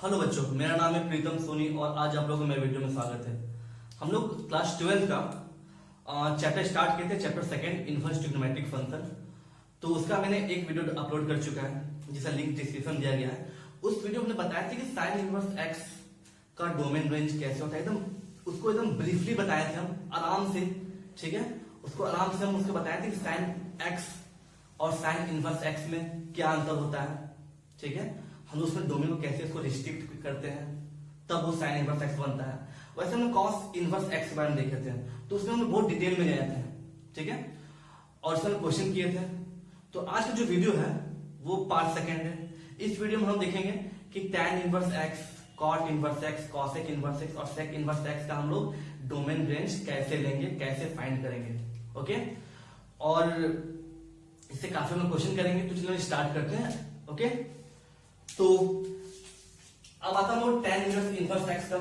Hello बच्चों, मेरा नाम है प्रीतम सोनी और आज आप लोगों को मेरे वीडियो में स्वागत है। हम लोग क्लास 12 का चैप्टर स्टार्ट किए थे, chapter second inverse trigonometric function. तो उसका मैंने एक वीडियो अपलोड कर चुका है जिसका लिंक डिस्क्रिप्शन दिया गया है। उस वीडियो में बताया था कि साइन इनवर्स एक्स का डोमेन रेंज कैसे होता है, एकदम उसको एकदम ब्रीफली बताए थे हम आराम से। ठीक है, उसको आराम से हम उसको बताए थे कि साइन एक्स और साइन इनवर्स एक्स में क्या अंतर होता है। ठीक है, हम उसमें डोमेन को कैसे इसको रिस्ट्रिक्ट करते हैं तब वो साइन इनवर्स एक्स बनता है। वैसे हमने कॉस इनवर्स एक्स के बारे में देखे थे, तो उसमें हम बहुत डिटेल में गए थे। ठीक है, और उसमें क्वेश्चन किए थे। तो आज का जो वीडियो है वो पार्ट सेकंड है। इस वीडियो में हम देखेंगे कि tan inverse x, cot inverse x, cosec inverse x और सेक इनवर्स एक्स का हम लोग डोमेन रेंज कैसे लेंगे, कैसे फाइंड करेंगे। ओके, और इससे काफी हम क्वेश्चन करेंगे। तो चलिए स्टार्ट करते हैं। ओके, तो अब आता हूं टैन इनवर्स एक्स का।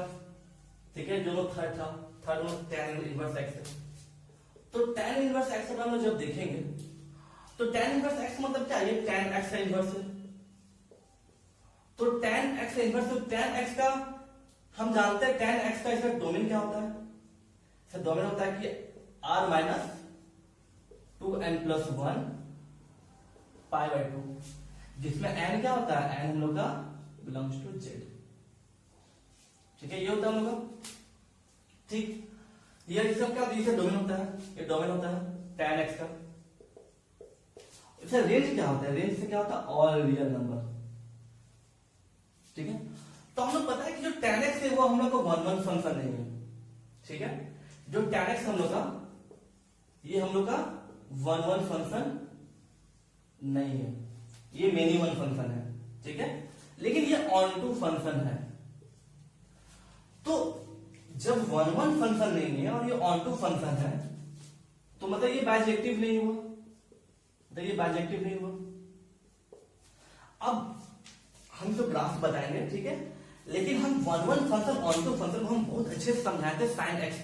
ठीक है, जो लोग थर्ड में टैन इनवर्स एक्स है। तो टैन इनवर्स एक्स का हम जब देखेंगे तो टैन इनवर्स एक्स मतलब क्या है? टैन एक्स का इनवर्स है। तो टैन एक्स का इनवर्स, तो टैन एक्स का हम जानते हैं टैन एक्स का इसका डोमेन क्या होता है? इसका डोमेन होता है कि r माइनस 2n+1 π/2, जिसमें n क्या होता है? n हम लोग का बिलोंग्स टू z। ठीक है, ये होता है हम लोग का। ठीक, ये इसका क्या डोमेन होता है? ये डोमेन होता है tan x का। इसका रेंज क्या होता है? रेंज से क्या होता है? All real number. ठीक है, तो हम लोग पता है कि जो tan x है वो हम लोग का 1 1 फंक्शन नहीं है। ठीक है, जो tan x हम लोग का, ये हम लोग का 1 1 फंक्शन नहीं है, ये मेनी वन फंक्शन है। ठीक है, लेकिन ये ऑन टू फंक्शन है। तो जब 1 1 फंक्शन नहीं है और ये ऑन टू फंक्शन है तो मतलब ये बाइजेक्टिव नहीं हुआ, तो ये बाइजेक्टिव नहीं हुआ। अब हम तो ग्राफ बताएंगे, ठीक है, लेकिन हम 1 1 फंक्शन ऑन टू फंक्शन को हम बहुत अच्छे से समझाए थे साइन एक्स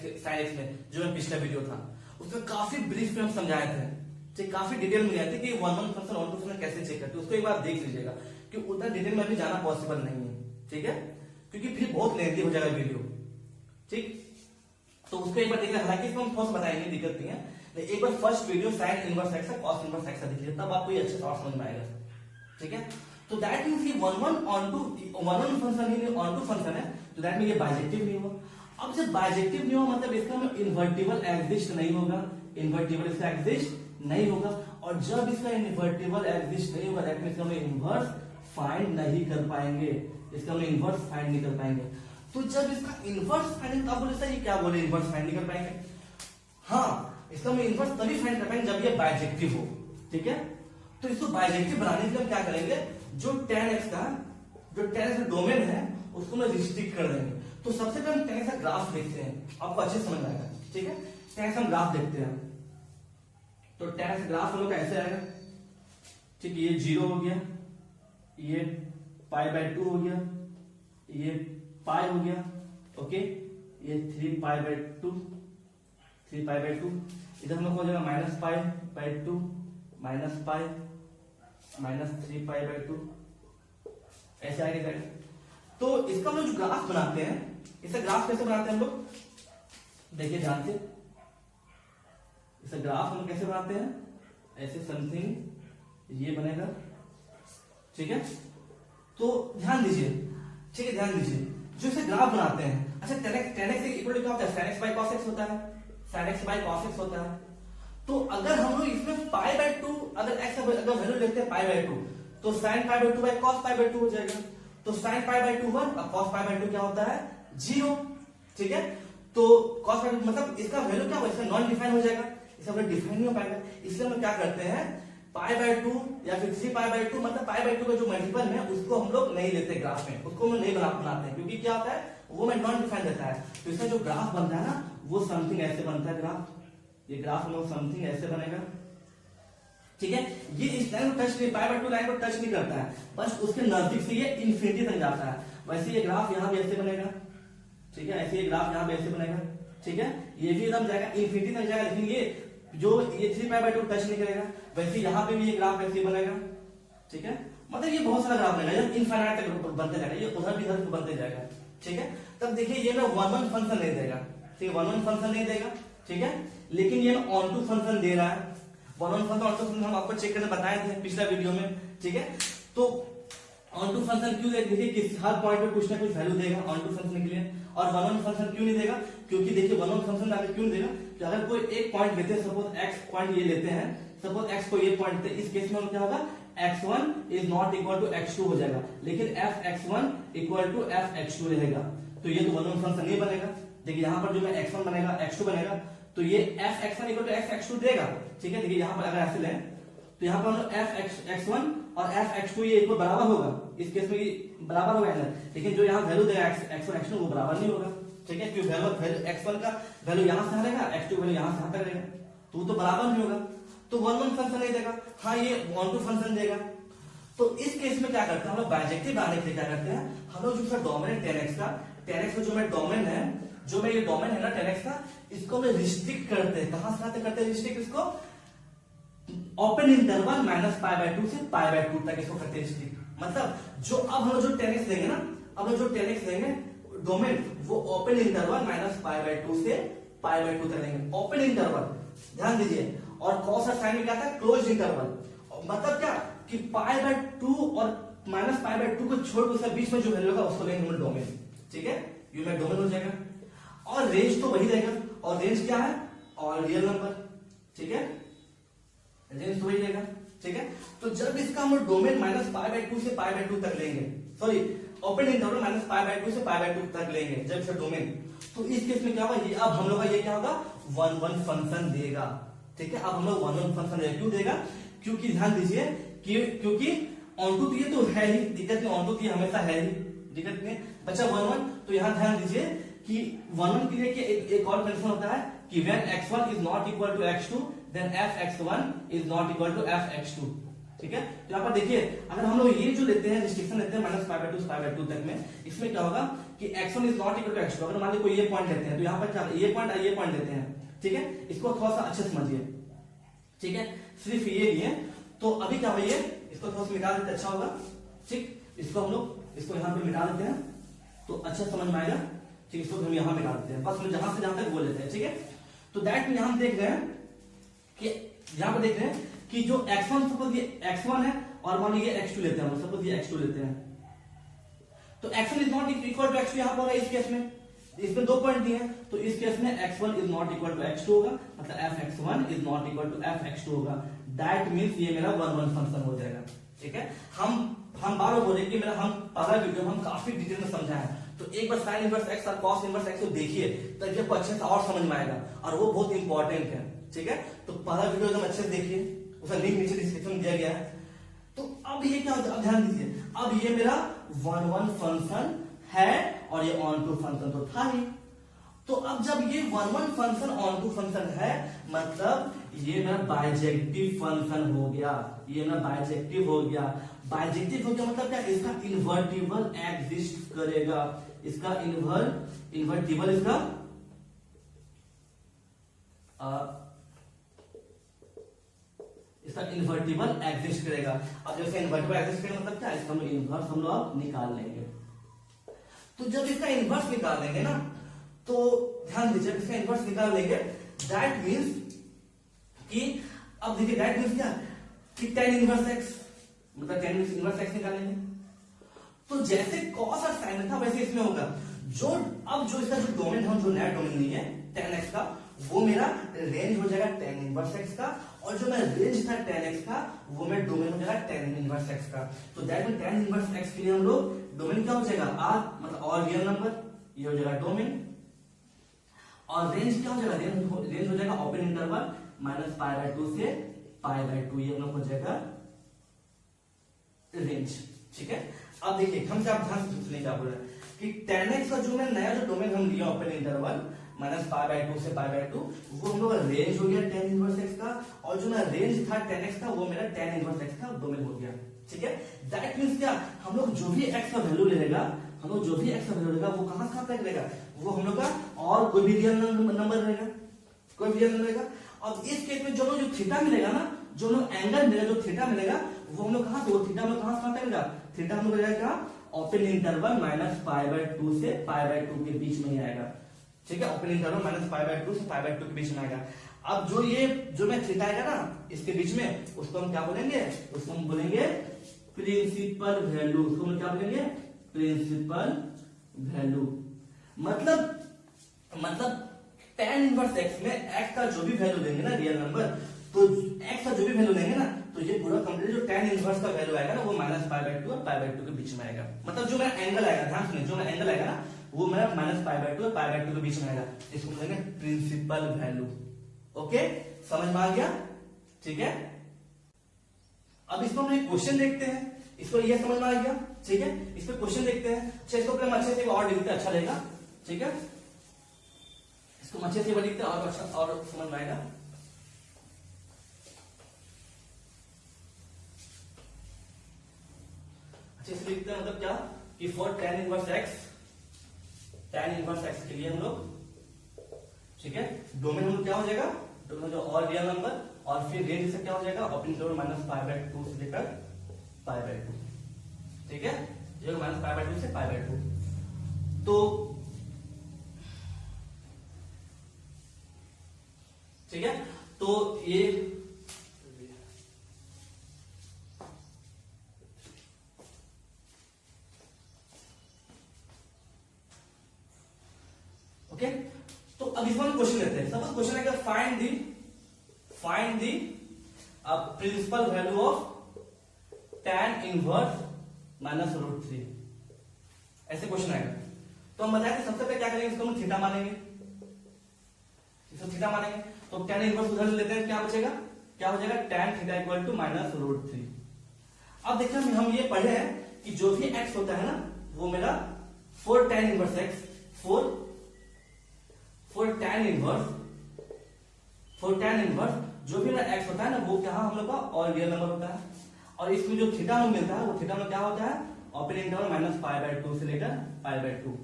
में, जो मैं पिछला वीडियो था उसमें काफी ब्रीफ में हम समझाए थे। ठीक, काफी डिटेल में गए थे कि 1 1 फंक्शन ऑन टू फंक्शन कैसे चेक करते हैं। उसको एक बार देख लीजिएगा कि उतना डिटेल में अभी जाना पॉसिबल नहीं है। ठीक है, क्योंकि फिर बहुत लेंथी हो जाएगा वीडियो। ठीक, तो उसको एक बार देखना, हालांकि इसमें हम थोड़ा सा बताएंगे, दिक्कत नहीं है। लेकिन एक बार first video sine inverse X cos inverse X देख लीजिए, तब आपको ये अच्छे से समझ में आएगा। ठीक है, तो दैट मींस कि 1 1 ऑन टू 1 1 फंक्शन ही ऑन टू फंक्शन है, तो दैट मींस ये बाइजेक्टिव नहीं हुआ। अब जब बाइजेक्टिव नहीं हुआ मतलब इसका इन्वर्टिबल एग्जिस्ट नहीं होगा, इन्वर्टिबल इसका एग्जिस्ट नहीं होगा। और जब इसका इन्वर्टिबल एग्जिस्ट नहीं होगा दैट मींस हम इनवर्स फाइंड नहीं कर पाएंगे, इसका हम इनवर्स फाइंड नहीं कर पाएंगे। तो जब इसका इनवर्स फाइंड, आप बोले सर ये क्या बोले इनवर्स फाइंड नहीं कर पाएंगे? हाँ, इसका हम इनवर्स तभी फाइंड कर पाएंगे जब ये बाइजेक्टिव हो। ठीक है, तो इसको बाइजेक्टिव बनाने के लिए हम क्या करेंगे? जो tan x का डोमेन है उसको हम रिस्ट्रिक्ट कर देंगे। तो सबसे पहले हम tan x का ग्राफ देखते हैं, आपको अच्छे समझ आएगा। ठीक है, tan x हम ग्राफ देखते हैं। तो tan x ग्राफ हम लोग ऐसे आएगा। ठीक है, ये 0 हो गया, ये π/2 हो गया, ये पाई हो गया। ओके, ये 3π/2, 3π/2 इधर हम लोग हो जाएगा -π/2 -π -3π/2, ऐसे आगे जाएगा। तो इसका हम लोग जो ग्राफ बनाते हैं, इसका ग्राफ कैसे बनाते हैं हम लोग? देखिए ध्यान से, इसका ग्राफ हम कैसे बनाते हैं? ऐसे समथिंग ये बनेगा। ठीक है, तो ध्यान दीजिए। ठीक है, ध्यान दीजिए, जो इसे ग्राफ बनाते हैं, अच्छा tan x इक्वल क्या होता है? sin x by cos x होता है, sin x by cos x होता है। तो अगर हम लोग इसमें π/2 अगर x अगर वैल्यू लेते हैं π/2 तो sin π/2 by cos π/2 हो जाएगा। तो sin π/2 1 और cos π/2 क्या होता है? 0। ठीक है, तो cos π/2 मतलब इसका वैल्यू क्या होगा? इसका नॉन डिफाइन हो जाएगा, इसका वैल्यू डिफाइन नहीं हो पाएगा। इसलिए हम क्या करते हैं, π/2 या फिर 3π/2 मतलब π/2 का जो मल्टीपल है उसको हम लोग नहीं लेते ग्राफ में, उसको हम नहीं बनाते हैं, क्योंकि क्या होता है वो में नॉन डिफाइन रहता है। तो इसका जो ग्राफ बनता है ना वो समथिंग ऐसे बनता है ग्राफ। ये ग्राफ हम लोग समथिंग ऐसे बनेगा। ठीक है, ये इस लाइन को टच नहीं, π/2 लाइन को टच नहीं करता है, बस उसके नजदीक से ये इंफिनिटी तक जाता है। वैसे ये ग्राफ यहाँ भी ऐसे बनेगा। ठीक है, ऐसे ये ग्राफ यहाँ भी ऐसे बनेगा। ठीक है, ये भी एकदम जाएगा इंफिनिटी तक जाएगा, लेकिन ये 3π/2 टच नहीं करेगा। वैसे यहाँ पे भी ये ग्राफ ऐसे बनेगा। ठीक है, मतलब ये बहुत सारा ग्राफ बनेगा, जब इनफाइनाइट तक बनते जाएगा, ये उधर भी इधर बनते जाएगा, ठीक है। तब देखिए ये ना वन वन फंक्शन नहीं देगा, ठीक है, वन वन फंक्शन नहीं देगा, ठीक है, लेकिन ये ऑन टू फंक्शन दे रहा है। One one function onto function हम आपको चेक करके बताए थे पिछला वीडियो में, ठीक है। तो ऑन टू फंक्शन क्यों देगा, देखिए किस हर पॉइंट पे कुछ ना कुछ वैल्यू देगा ऑन टू फंक्शन के लिए। और वन वन फंक्शन क्यों नहीं देगा, क्योंकि देखिए वन वन फंक्शन आगे क्यों देगा कि अगर कोई एक पॉइंट लेते हैं, सपोज एक्स पॉइंट ये लेते हैं, सपोज एक्स को ये पॉइंट लेते हैं, इस केस में क्या होगा, x1 is not equal to x2 हो जाएगा, लेकिन fx1 इक्वल टू fx2 रहेगा। तो ये तो वन वन फंक्शन नहीं बनेगा। देखिए यहाँ पर जो मैं x1 बनेगा x2 बनेगा, तो ये fx1 इक्वल टू fx2 देगा, ठीक है। देखिए यहाँ पर अगर ऐसे लें तो यहाँ पर हम लोग fx1 और fx2 ये इक्वल बराबर होगा, इस केस में ये बराबर होगा ना, लेकिन जो यहाँ वैल्यू देगा x1 x2 वो बराबर नहीं होगा, ठीक है, क्योंकि वैल्यू x1 का वैल्यू यहाँ से रहेगा, x2 वैल्यू यहाँ से तक रहेगा, तो वो तो बराबर नहीं होगा, तो वन वन फंक्शन नहीं देगा। हाँ ये वन टू फंक्शन देगा। तो इस केस में क्या करते हैं हम लोग, बाइजेक्टिव बनाने के लिए क्या करते हैं हम लोग, जो डोमेन 10x का जो मैं डोमेन है, जो मैं ये डोमेन है ना 10x का, इसको मैं रिस्ट्रिक्ट करते हैं, कहां से करते हैं रिस्ट्रिक्ट, इसको ओपन इंटरवल -π/2 से π/2 तक इसको करते हैं रिस्ट्रिक्ट। मतलब जो अब हम लोग जो 10x लेंगे ना, अब हम जो 10x लेंगे डोमेन, वो ओपन इंटरवल -π/2 से π/2 तक लेंगे, ओपन इंटरवल, ध्यान दीजिए। और कॉस और साइन में क्या था, क्लोज इंटरवल, मतलब क्या कि π/2 और -π/2 को छोड़ उसके बीच में जो वैल्यू होगा उसको लेंगे डोमेन, ठीक है, ये में डोमेन हो जाएगा। और रेंज तो वही रहेगा, और रेंज क्या है, ऑल रियल नंबर, ठीक है, रेंज तो वही रहेगा, ठीक है। तो जब इसका हम डोमेन -π/2 से π/2 तक लेंगे, सॉरी ओपन इंटरवल -π/2 से π/2 तक लेंगे जब इसका डोमेन, तो इस केस में क्या होगा, ये अब हम लोग का ये क्या होगा, वन वन फंक्शन देगा, ठीक है। अब हम लोग वन वन फंक्शन देगा, क्यों देगा, क्योंकि ध्यान दीजिए क्योंकि ऑन टू ये तो है ही, दिक्कत नहीं, ऑन टू ये हमेशा है ही, दिक्कत नहीं बच्चा वन वन। तो यहाँ ध्यान दीजिए कि वन वन के लिए एक और कंडीशन होता है कि when x1 is not equal to x2 then fx1 is not equal to fx2, ठीक है। तो यहाँ पर देखिए अगर हम लोग ये जो लेते हैं रिस्ट्रिक्शन लेते हैं -π/2 से π/2 तक में, इसमें क्या होगा कि x1 is not equal to x2, अगर मान लीजिए कोई ये पॉइंट लेते हैं, तो यहाँ पर क्या ये पॉइंट लेते हैं, ठीक है, इसको थोड़ा सा अच्छे समझिए, ठीक है, सिर्फ ये लिए। तो अभी क्या हुआ, ये इसको थोड़ा सा मिटा देते अच्छा होगा, ठीक, इसको हम लोग इसको यहाँ पे मिटा देते हैं तो अच्छा समझ में आएगा, ठीक, इसको हम यहाँ मिटा देते हैं, बस हम जहां से जहां तक बोल लेते हैं, ठीक है। तो दैट में हम देख रहे हैं कि यहाँ पर देख रहे हैं कि जो x1 सपोज ये x1 है और मान लीजिए x2 लेते हैं, हम सपोज ये x2 लेते हैं, तो x1 is not equal to x2 यहाँ पर इस केस में, इसमें दो पॉइंट दिए हैं, तो इस केस में x1 is not equal to x2 होगा, मतलब fx1 is not equal to fx2 होगा। दैट मींस ये मेरा वन वन फंक्शन हो जाएगा, ठीक है। हम बार बार बोले कि मेरा हम पहला वीडियो हम काफी डिटेल में समझा है, तो एक बार साइन इनवर्स x और कॉस इनवर्स x को देखिए तब आपको अच्छे से और समझ में आएगा, और वो बहुत इंपॉर्टेंट है, ठीक है। तो पहला वीडियो एकदम अच्छे से देखिए, उसका लिंक नीचे डिस्क्रिप्शन में दिया गया है। तो अब ये क्या होता है, ध्यान दीजिए, अब ये मेरा वन वन फंक्शन है और ये ऑन टू फंक्शन तो था ही। तो अब जब ये one one function onto function है, मतलब ये मेरा बाइजेक्टिव फंक्शन हो गया, ये मेरा बाइजेक्टिव हो गया। बाइजेक्टिव हो गया मतलब क्या, इसका इन्वर्टिबल एग्जिस्ट करेगा, इसका इन्वर्टिबल इसका इन्वर्टिबल एग्जिस्ट करेगा। अब जैसे इन्वर्टिबल एग्जिस्ट करेगा मतलब क्या, इसका इन्वर्स हम लोग निकाल लेंगे। तो जब इसका इन्वर्स निकाल लेंगे ना, तो ध्यान दीजिए इसका इन्वर्स निकाल लेंगे, दैट मींस कि अब देखिए दैट मींस क्या कि tan इनवर्स x, मतलब tan इनवर्स x निकालेंगे। तो जैसे cos और sin था वैसे इसमें होगा, जो अब जो इसका जो डोमेन है, जो नया डोमेन नहीं है tan x का, वो मेरा रेंज हो जाएगा tan इनवर्स x का, और जो मेरा रेंज था tan x का, वो मेरा डोमेन हो जाएगा tan इनवर्स x का। तो that means tan inverse x के लिए हम लोग डोमेन क्या हो जाएगा r, मतलब और रियल नंबर, ये हो जाएगा डोमेन, और रेंज क्या हो जाएगा, रेंज हो जाएगा ओपन इंटरवल -π/2 से π/2, ये हम लोग हो जाएगा रेंज, ठीक है। अब देखिए हम क्या ध्यान से सुनिए क्या बोल रहे हैं कि tan x का जो मैं नया जो डोमेन हम लिया ओपन इंटरवल -π/2 से π/2, वो हम लोग रेंज हो गया tan इनवर्स x का, और जो मेरा रेंज था tan x का, वो मेरा tan इनवर्स x का डोमेन हो गया, ठीक है। दैट मींस क्या, हम लोग जो भी x का वैल्यू लेगा, हम लोग जो भी x का वैल्यू लेगा, वो कहां से कहां तक लेगा, वो हम लोग का और कोई भी रियल नंबर रहेगा, कोई भी रियल नंबर रहेगा। अब इस केस में जो थीटा मिलेगा ना, जो एंगल मिलेगा, जो थीटा मिलेगा, वो हम लोग कहाँ से, वो थीटा हम लोग कहाँ से पता चलेगा, थीटा हम लोग जाएगा ओपन इंटरवल -π/2 से π/2 के बीच में ही आएगा, ठीक है। ओपन इंटरवल -π/2 से π/2 के बीच में आएगा। अब जो ये जो मैं थीटा आएगा ना इसके बीच में, उसको हम क्या बोलेंगे, उसको हम बोलेंगे प्रिंसिपल वैल्यू। उसको हम क्या बोलेंगे, प्रिंसिपल वैल्यू। मतलब tan इनवर्स x में x का जो भी वैल्यू देंगे ना रियल नंबर, तो x का जो भी वैल्यू देंगे ना, तो ये पूरा कंप्लीट जो tan इनवर्स का वैल्यू आएगा ना वो -π/2 और π/2 के बीच में आएगा। मतलब जो मेरा एंगल आएगा, ध्यान सुनिए, जो मेरा एंगल आएगा ना वो मेरा -π/2 और π/2 के बीच में आएगा। इसको बोलेंगे प्रिंसिपल वैल्यू। ओके, समझ में आ गया, ठीक है। अब इसको हम एक क्वेश्चन देखते हैं, इसको ये समझ में आ गया, ठीक है। इस पर क्वेश्चन देखते हैं। अच्छा, इसको हम अच्छे से और लिखते अच्छा रहेगा, ठीक है। इसको अच्छे से लिखते और अच्छा और समझ में आएगा। अच्छे से लिखते हैं, मतलब क्या कि फॉर tan इनवर्स x के लिए हम लोग, ठीक है, डोमेन हम लोग क्या हो जाएगा, डोमेन जो और रियल नंबर, और फिर रेंज से क्या हो जाएगा ओपन इंटरवल -π/2 से लेकर π/2, ठीक है, जो -π/2 से π/2। तो ठीक है, तो ये ओके। तो अब इसमें हम क्वेश्चन लेते हैं। सपोज क्वेश्चन है कि find the principal value of tan inverse -√3, ऐसे क्वेश्चन आएगा। तो हम बताएं कि सबसे पहले क्या करेंगे, इसको हम थीटा मानेंगे, इसको थीटा मानेंगे। तो tan इनवर्स उधर लेते हैं, क्या बचेगा, क्या हो जाएगा tan थीटा इक्वल टू -√3। अब देखिए हम ये पढ़े हैं कि जो भी x होता है ना वो मेरा for tan inverse x, for tan inverse जो भी मेरा x होता है ना वो क्या हम लोग का और रियल नंबर होता है, और इसमें जो थीटा हमें मिलता है वो थीटा में क्या होता है ओपन इंटरवल -π/2 से लेकर π/2,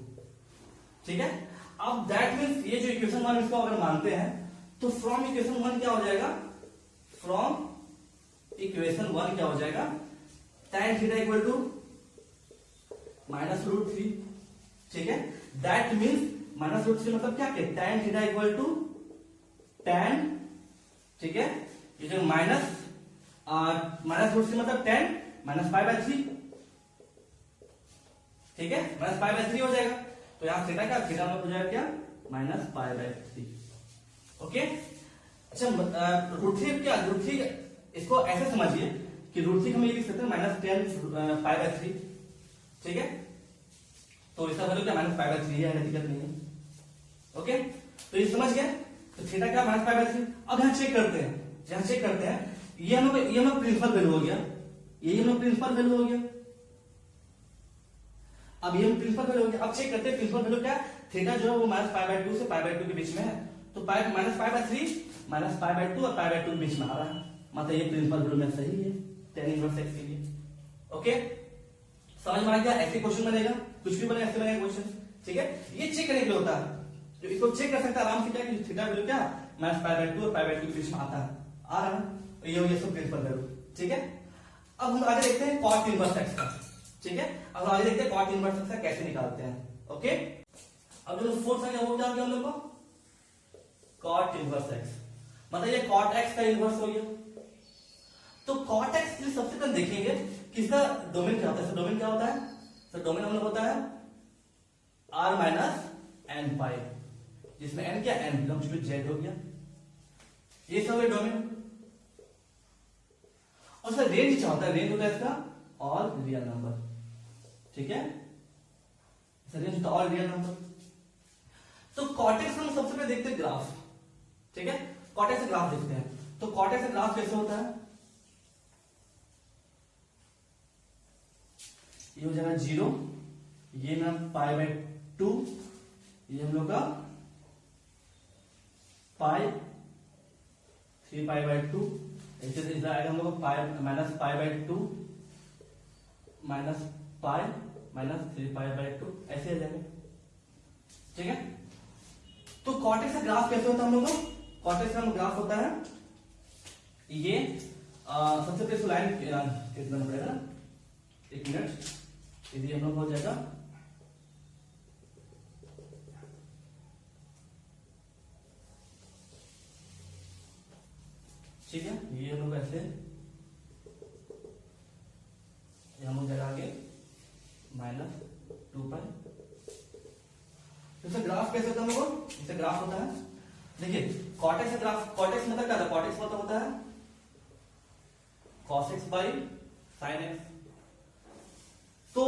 ठीक है। अब दैट मींस ये जो इक्वेशन 1 इसको अगर मानते हैं तो फ्रॉम इक्वेशन 1 क्या हो जाएगा, tan थीटा इक्वल टू -√3, ठीक है। दैट मींस -√3 मतलब क्या है, tan theta equal to tan, ठीक है, ये जो -√3 मतलब tan -π/3, ठीक है, -π/3 हो जाएगा। तो यहां थीटा क्या, थीटा में हो जाएगा क्या -π/3, ओके। अच्छा, √3 क्या, √3 इसको ऐसे समझिए कि √3 हम ये लिख सकते हैं -10π/3, ठीक है। तो इसका वैल्यू क्या -π/3 है, दिक्कत नहीं है, ओके। तो ये समझ गए, तो थीटा क्या -π/3। अब यहां चेक करते हैं, ये हम लोग प्रिंसिपल वैल्यू हो गया, ये हम लोग प्रिंसिपल वैल्यू हो गया। अब ये प्रिंसिपल वैल्यू हो गया। अब चेक करते हैं प्रिंसिपल वैल्यू क्या, थीटा जो है वो -π/2 से π/2 के बीच में है, तो -π/3 -π/2 और π/2 के बीच में आ रहा है, मतलब ये प्रिंसिपल वैल्यू में सही है tan इनवर्स x के लिए, ओके। समझ में आ गया, ऐसे क्वेश्चन बनेगा, कुछ भी बने ऐसे बनेगा क्वेश्चन, ठीक है। ये चेक करने के लिए होता है, जो इसको चेक कर सकता है आराम से क्या कि थीटा वैल्यू क्या -π/2 और π/2 के बीच में आता है, आ रहा है, ये सब प्रिंसिपल वैल्यू, ठीक है। अब हम आगे देखते हैं cot इनवर्स x का, ठीक है। अब हम आगे देखते हैं cot इनवर्स x का कैसे निकालते हैं, ओके। अब जो फोर्थ आ गया वो क्या हो गया हम लोग को, cot इनवर्स x, मतलब ये cot x का इनवर्स हो गया। तो cot x के लिए सबसे पहले देखेंगे कि इसका डोमेन क्या होता है। डोमेन क्या होता है, तो डोमेन हम लोग होता है r - n π, जिसमें n क्या, n बिलोंग्स टू z हो गया, ये सब है डोमेन। और सर रेंज क्या होता है, रेंज होता है इसका ऑल रियल नंबर, ठीक है, रेंज होता है ऑल रियल नंबर। तो cot x हम सबसे पहले देखते हैं ग्राफ, ठीक है, cot x से ग्राफ देखते हैं। तो cot x से ग्राफ कैसे होता है, ये हो जाएगा 0, ये ना π/2, ये हम लोग का π 3π/2, ऐसे आएगा हम लोग -π/2 -π -3π/2 ऐसे आ जाएगा, ठीक है। तो cot x का ग्राफ कैसे होता है हम लोग का, cot x का ग्राफ होता है ये सबसे पहले लाइन इतना पड़ेगा 1 मिनट, यदि हम लोग हो जाएगा ठीक है। ये हम लोग ऐसे हम लोग जाएगा आगे -2 पाई। तो ग्राफ कैसे होता है हम लोग, इससे ग्राफ होता है, देखिए कॉटेक्स से ग्राफ, कॉटेक्स मतलब क्या होता है, कॉटेक्स मतलब होता है cos x by sin x। तो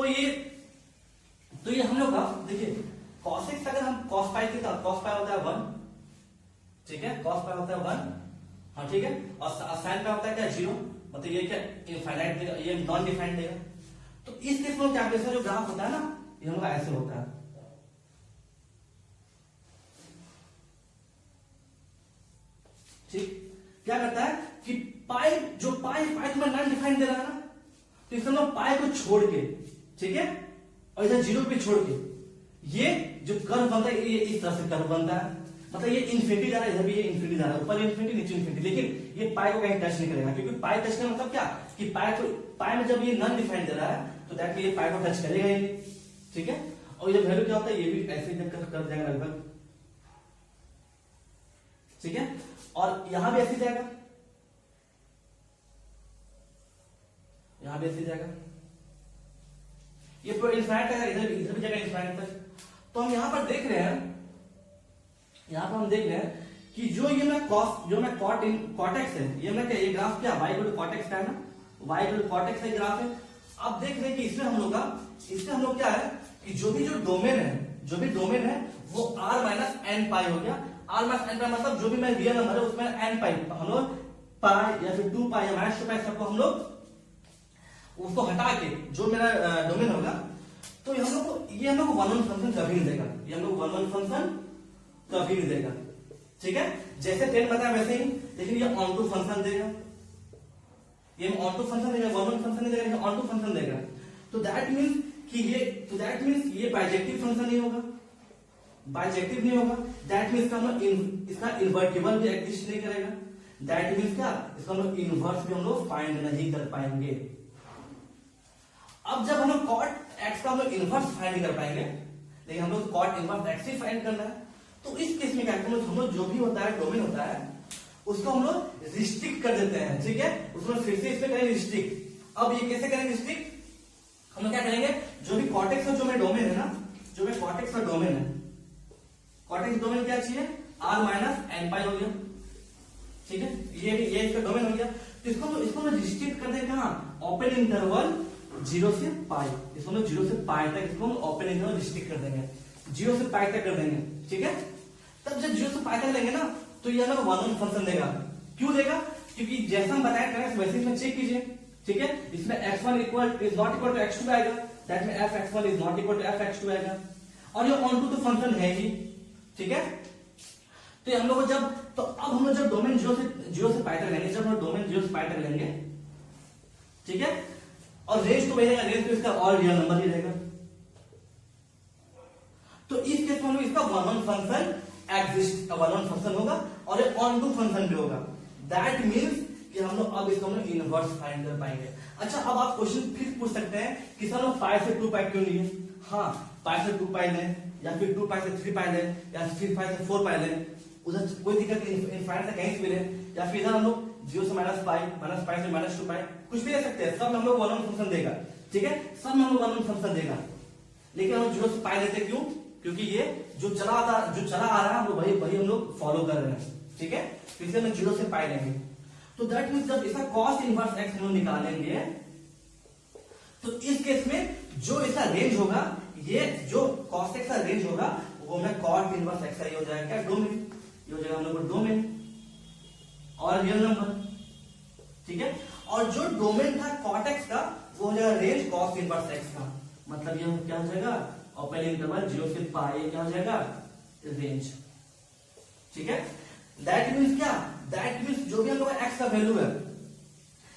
ये हम लोग का देखिए cos x अगर हम cos पाई की, cos पाई होता है 1, ठीक है, cos पाई होता है 1, हाँ ठीक है, और sin पाई होता है क्या 0, मतलब ये क्या इनफाइनाइट देगा, ये नॉन डिफाइंड देगा। तो इस केस में क्या कैसे जो ग्राफ होता है ना, ये हम लोग ऐसे होता है, ठीक। क्या करता है कि पाई तुम्हें नॉन डिफाइंड दे रहा है ना, तो इसमें हम पाई को छोड़ के, ठीक है, और इधर 0 पे छोड़ के ये जो कर्व बनता है ये इस तरह से कर्व बनता है, मतलब ये इन्फिनिटी जा रहा है, इधर भी ये इन्फिनिटी जा रहा है, ऊपर इन्फिनिटी नीचे इन्फिनिटी, लेकिन ये पाई को कहीं टच नहीं करेगा, क्योंकि पाई टच करना मतलब क्या कि पाई में जब ये नॉन डिफाइंड दे रहा है तो दैट ये पाई को टच करेगा ही, ठीक है। और ये वैल्यू क्या होता है, ये भी ऐसे कर जाएगा लगभग, ठीक है, और यहां भी ऐसे जाएगा, यहां भी ऐसे जाएगा, ये पूरा इनफाइनाइट है, इधर भी जाएगा इनफाइनाइट तक। तो हम यहां पर देख रहे हैं, यहां पर हम देख रहे हैं कि जो मैं कॉट एक्स है, ये ग्राफ क्या y cot x का है ना, y cot x का ग्राफ है। अब देख रहे हैं कि इसमें हम लोग क्या है कि जो भी डोमेन है वो r माइनस एन पाई हो गया। r माइनस एन पाई मतलब जो भी मैं रियल नंबर है उसमें एन पाई, हम लोग पाई या फिर 2 पाई या माइनस 2 पाई सबको हम लोग उसको हटा के जो मेरा डोमेन होगा, तो ये हम लोग वन वन फंक्शन कभी नहीं देगा, ये हम लोग वन वन फंक्शन कभी नहीं देगा, ठीक है। जैसे 10 बताया वैसे ही, लेकिन ये ऑन टू फंक्शन देगा, ये ऑन टू फंक्शन देगा, वन वन फंक्शन नहीं देगा, ऑन टू फंक्शन देगा। तो दैट मींस ये बाइजेक्टिव फंक्शन नहीं होगा, बाइजेक्टिव नहीं होगा, दैट मींस इसका इन्वर्टिबल भी एग्जिस्ट नहीं करेगा, दैट मींस क्या इसका हम लोग इनवर्स भी हम लोग फाइंड नहीं कर पाएंगे। अब जब हम लोग cot x का हम लोग इनवर्स फाइंड नहीं कर पाएंगे, लेकिन हम लोग cot इनवर्स x ही फाइंड करना है, तो इस केस में क्या करते हैं, हम लोग जो भी होता है डोमेन होता है उसको हम लोग रिस्ट्रिक्ट कर देते हैं, ठीक है, उसमें फिर से इसमें करेंगे रिस्ट्रिक्ट। अब ये कैसे करेंगे रिस्ट्रिक्ट, हम लोग क्या करेंगे, जो भी cot x का जो मेरा डोमेन है ना, जो मेरा cot x का डोमेन है, cot x डोमेन क्या चाहिए r माइनस एन पाई हो गया, ठीक है, ये इसका डोमेन हो गया। तो इसको रिस्ट्रिक्ट कर देंगे कहां, ओपन इंटरवल 0 से पाई, इसको 0 से पाई तक इसको ओपन इंटरवल रिस्ट्रिक्ट कर देंगे, 0 से पाई तक कर देंगे, ठीक है। तब जब 0 से पाई तक लेंगे ना तो ये हमें वन वन फंक्शन देगा। क्यों देगा, क्योंकि जैसा हम बताया करें वैसे इसमें चेक कीजिए, ठीक है। इसमें x1 is not equal to x2 आएगा, that means f(x1) is not equal to f(x2) आएगा, और ये ऑन टू तो फंक्शन है ही, ठीक है। तो हम लोग अब हम लोग जब डोमेन 0 से पाई तक लेंगे, जब हम डोमेन 0 से पाई तक लेंगे, ठीक है, और रेंज तो रहेगा, रेंज तो इसका और रियल नंबर ही रहेगा। तो इस केस में हम लोग इसका one one function exist, one one function होगा और ये ऑन टू फंक्शन भी होगा, दैट मींस कि हम लोग अब इसको हम इनवर्स फाइंड कर पाएंगे। अच्छा, अब आप क्वेश्चन फिर पूछ सकते हैं कि सर हम पाई से 2 पाई क्यों लिए, हाँ पाई से 2 पाई लें या फिर 2 पाई से 3 पाई लें या फिर पाई से 4 पाई लें, उधर कोई दिक्कत नहीं, इनफाइनाइट से कहीं से भी लें, या फिर इधर हम लोग 0 से माइनस पाई से माइनस 2 पाई कुछ भी ले सकते हैं, सब में हम लोग वन वन फंक्शन देगा, ठीक है, सब में हम लोग वन वन फंक्शन देगा। लेकिन हम 0 से पाई लेते क्यों, क्योंकि ये जो चला आ रहा है हम लोग वही हम लोग फॉलो कर रहे हैं, ठीक है, इसलिए हम 0 से पाई लेंगे। तो दैट मींस जब इसका cos इनवर्स x हम लोग निकालेंगे तो इस केस में जो इसका रेंज होगा, ये जो cos x का रेंज होगा वो में cot इनवर्स x ही हो जाएगा, क्या डोमेन, ये हो जाएगा हम लोग डोमेन और रियल नंबर, ठीक है। और जो डोमेन था cot x का वो हो जाएगा रेंज cos इनवर्स x का, मतलब ये क्या हो जाएगा ओपन इंटरवल 0 से पाई, क्या हो जाएगा रेंज, ठीक है। दैट मींस क्या, दैट मींस जो भी हम लोग x का वैल्यू है,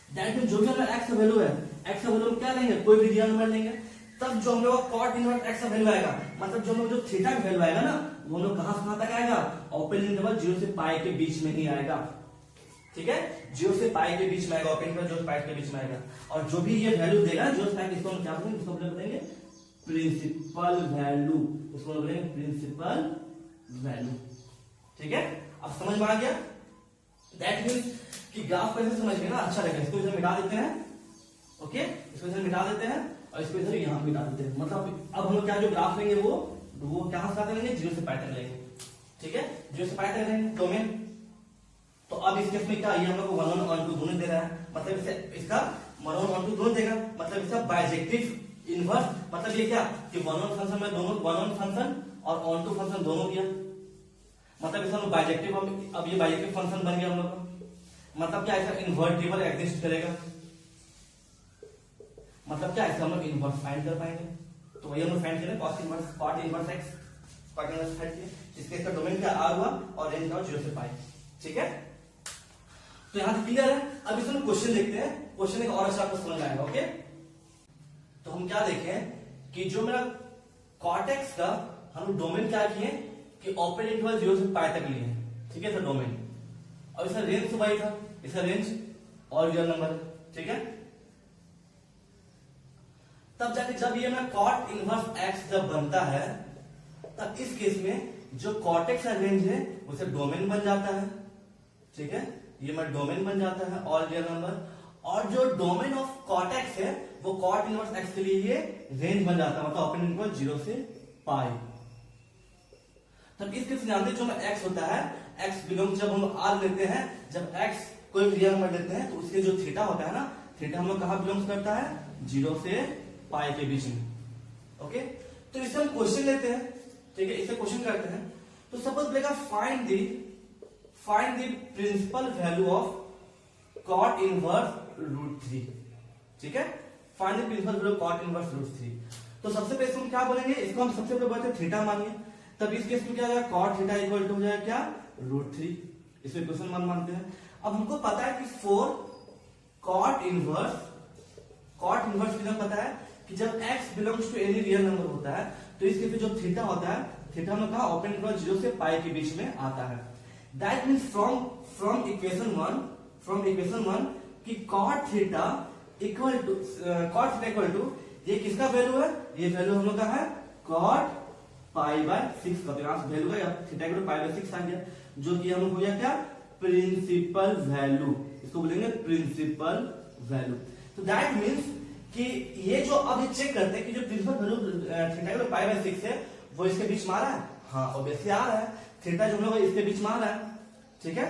दैट मींस जो भी हमारा x का वैल्यू है, x का वैल्यू क्या लेंगे, कोई भी रियल नंबर लेंगे, तब जो हम लोग cot इनवर्स x का वैल्यू आएगा, मतलब जो हम लोग जो थीटा का वैल्यू आएगा ना वो हम लोग कहां से कहां तक आएगा, ओपन इंटरवल 0 से पाई के बीच में ही आएगा, ठीक है, 0 से पाई के बीच में आएगा, ओपन इंटरवल 0 से पाई के बीच में आएगा। और जो भी ये वैल्यू देगा 0 से पाई, इसको हम क्या बोलेंगे, इसको बोलेंगे प्रिंसिपल वैल्यू, उसको बोलेंगे प्रिंसिपल वैल्यू। ठीक है, अब समझ में आ गया। दैट मीन्स कि ग्राफ कैसे समझिए ना, अच्छा लगेगा। इसको इधर मिटा देते हैं, ओके, इसको इधर मिटा देते हैं और इसको इधर यहाँ मिटा देते हैं। मतलब अब हम लोग क्या जो ग्राफ लेंगे वो क्या स्टार्ट करेंगे, 0 से पाई तक लेंगे। ठीक है, 0 से पाई तक लेंगे डोमेन। तो अब इस केस में क्या, ये हम लोग को 1 1 1 2 दोनों दे रहा है, मतलब इसे इसका 1 1 1 2 दोनों देगा, मतलब इसका बाइजेक्टिव इनवर्स। मतलब ये क्या कि 1 1 फंक्शन में दोनों 1 1 फंक्शन और ऑन टू फंक्शन दोनों किया, मतलब इसका बाइजेक्टिव। अब ये बाइजेक्टिव फंक्शन बन गया हम लोग का, मतलब क्या इसका इन्वर्टिबल एग्जिस्ट करेगा, मतलब क्या इसका हम लोग इनवर्स फाइंड कर पाएंगे। तो वही हम लोग फाइंड करें, cos inverse cot inverse x, cot inverse find किए, जिसके इसका डोमेन क्या r हुआ और रेंज का 0 से पाई। ठीक है, तो यहां तक क्लियर है। अब इसमें क्वेश्चन देखते हैं, क्वेश्चन एक और अच्छा आपको समझ आएगा। ओके, तो हम क्या देखें कि जो मेरा cot x का हम डोमेन क्या किए कि ओपन इंटरवल 0 से पाई तक लिए। ठीक है, तो डोमेन, और इसका रेंज तो भाई था, इसका रेंज और रियल नंबर। ठीक है, तब जाके जब ये मैं cot इनवर्स x जब बनता है, तब इस केस में जो cot x का रेंज है उसे डोमेन बन जाता है। ठीक है, ये मैं डोमेन बन जाता है और रियल नंबर, और जो डोमेन ऑफ cot x है वो cot इनवर्स x के लिए ये रेंज बन जाता है, मतलब ओपन इंटरवल 0 से पाई। तब इस केस में जानते हैं जो मैं x होता है, x बिलोंग, जब हम r लेते हैं, जब x कोई भी रियल नंबर लेते हैं तो उसके जो थीटा होता है ना, थीटा हम लोग कहां बिलोंग करता है, 0 से पाई के बीच में। ओके, तो इससे हम क्वेश्चन लेते हैं। ठीक है, इससे क्वेश्चन करते हैं। तो सपोज बोलेगा find the principal value of cot inverse √3। ठीक है, find the principal value of cot inverse √3। तो सबसे पहले हम क्या बोलेंगे, इसको हम सबसे पहले बोलते हैं थीटा मानिए। तब इस केस में क्या हो जाएगा, cot थीटा इक्वल टू हो जाएगा क्या, √3। इसमें क्वेश्चन मान मानते हैं। अब हमको पता है कि फॉर cot इनवर्स की पता है कि जब x belongs to any real number होता है तो इसके पे जो थीटा होता है, थीटा में कहा ओपन इंटरवल 0 से पाई के बीच में आता है। दैट मींस फ्रॉम इक्वेशन 1 कि cot थीटा इक्वल टू ये किसका वैल्यू है, ये वैल्यू हम लोग का है cot पाई बाय 6 का। तो यहां से वैल्यू का theta equal to pi by 6 आ गया, जो कि हम हो गया क्या, प्रिंसिपल वैल्यू। इसको बोलेंगे प्रिंसिपल वैल्यू। तो दैट मींस कि ये जो अब चेक करते हैं कि जो principal value theta equal to pi by 6 है वो इसके बीच में आ रहा है। हाँ, ऑब्वियसली आ रहा है, थीटा जो हम लोग इसके बीच में आ रहा है। ठीक है,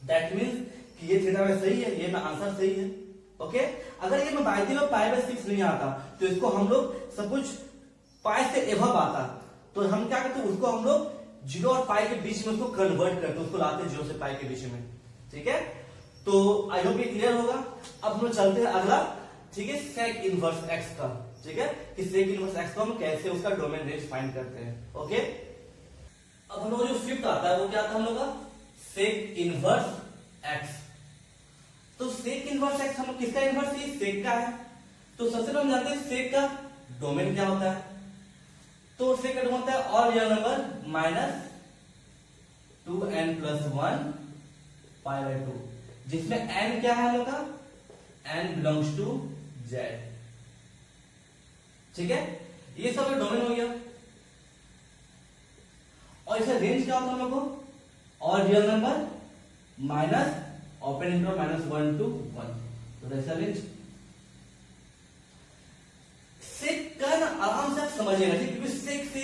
दैट मींस कि ये थीटा में सही है, ये में आंसर सही है। ओके, अगर ये में बाई में पाई बाय 6 नहीं आता तो इसको हम लोग सब कुछ पाई से एबव आता तो हम क्या करते, उसको हम लोग 0 और पाई के बीच में उसको कन्वर्ट करते, उसको लाते 0 से पाई के बीच में। ठीक है, तो आई होप ये क्लियर होगा। अब हम लोग चलते हैं अगला, ठीक है, सेक इनवर्स x का। ठीक है, कि सेक इनवर्स x को हम कैसे उसका डोमेन रेंज फाइंड करते हैं। ओके, अब हम लोग जो फिफ्थ आता है वो क्या था हम लोग का, सेक इनवर्स x। तो सेक इनवर्स x हम लोग किसका इनवर्स है, सेक का है। तो सबसे पहले हम जानते हैं सेक का डोमेन क्या होता है। तो सेक का डोमेन होता है और real number minus 2n+1 pi by 2, जिसमें n क्या है हम लोग का, n बिलोंग्स टू z। ठीक है, ये सब डोमेन हो गया। और इसका रेंज क्या होता है हम लोग को, और real number minus open interval -1 to 1। तो ऐसा रेंज सेक का ना आराम से आप समझिएगा, ठीक, क्योंकि सेक से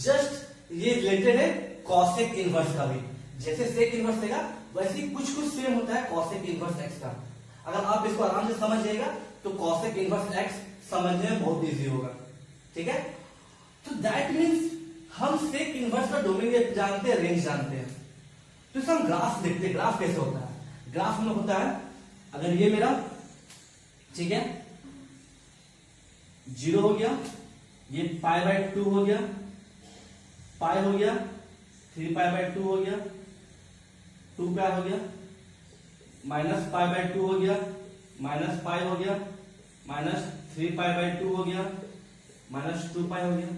जस्ट ये रिलेटेड है कॉसेक इनवर्स का भी। जैसे सेक इनवर्स देगा वैसे ही कुछ सेम होता है कॉसेक इनवर्स x का। अगर आप इसको आराम से समझ जाएगा तो कॉसेक इनवर्स x समझने में बहुत इजी होगा। ठीक है, तो दैट मींस हम सेक इनवर्स का डोमेन जानते हैं, रेंज जानते हैं। तो इसका हम ग्राफ देखते हैं, ग्राफ कैसे होता है। ग्राफ में होता है, अगर ये मेरा, ठीक है, 0 हो गया, ये पाई बाय 2 हो गया, पाई हो गया, 3 पाई बाय 2 हो गया, 2 पाई हो गया, माइनस पाई बाय 2 हो गया, माइनस पाई हो गया, माइनस 3 पाई बाय 2 हो गया, माइनस 2 पाई हो गया,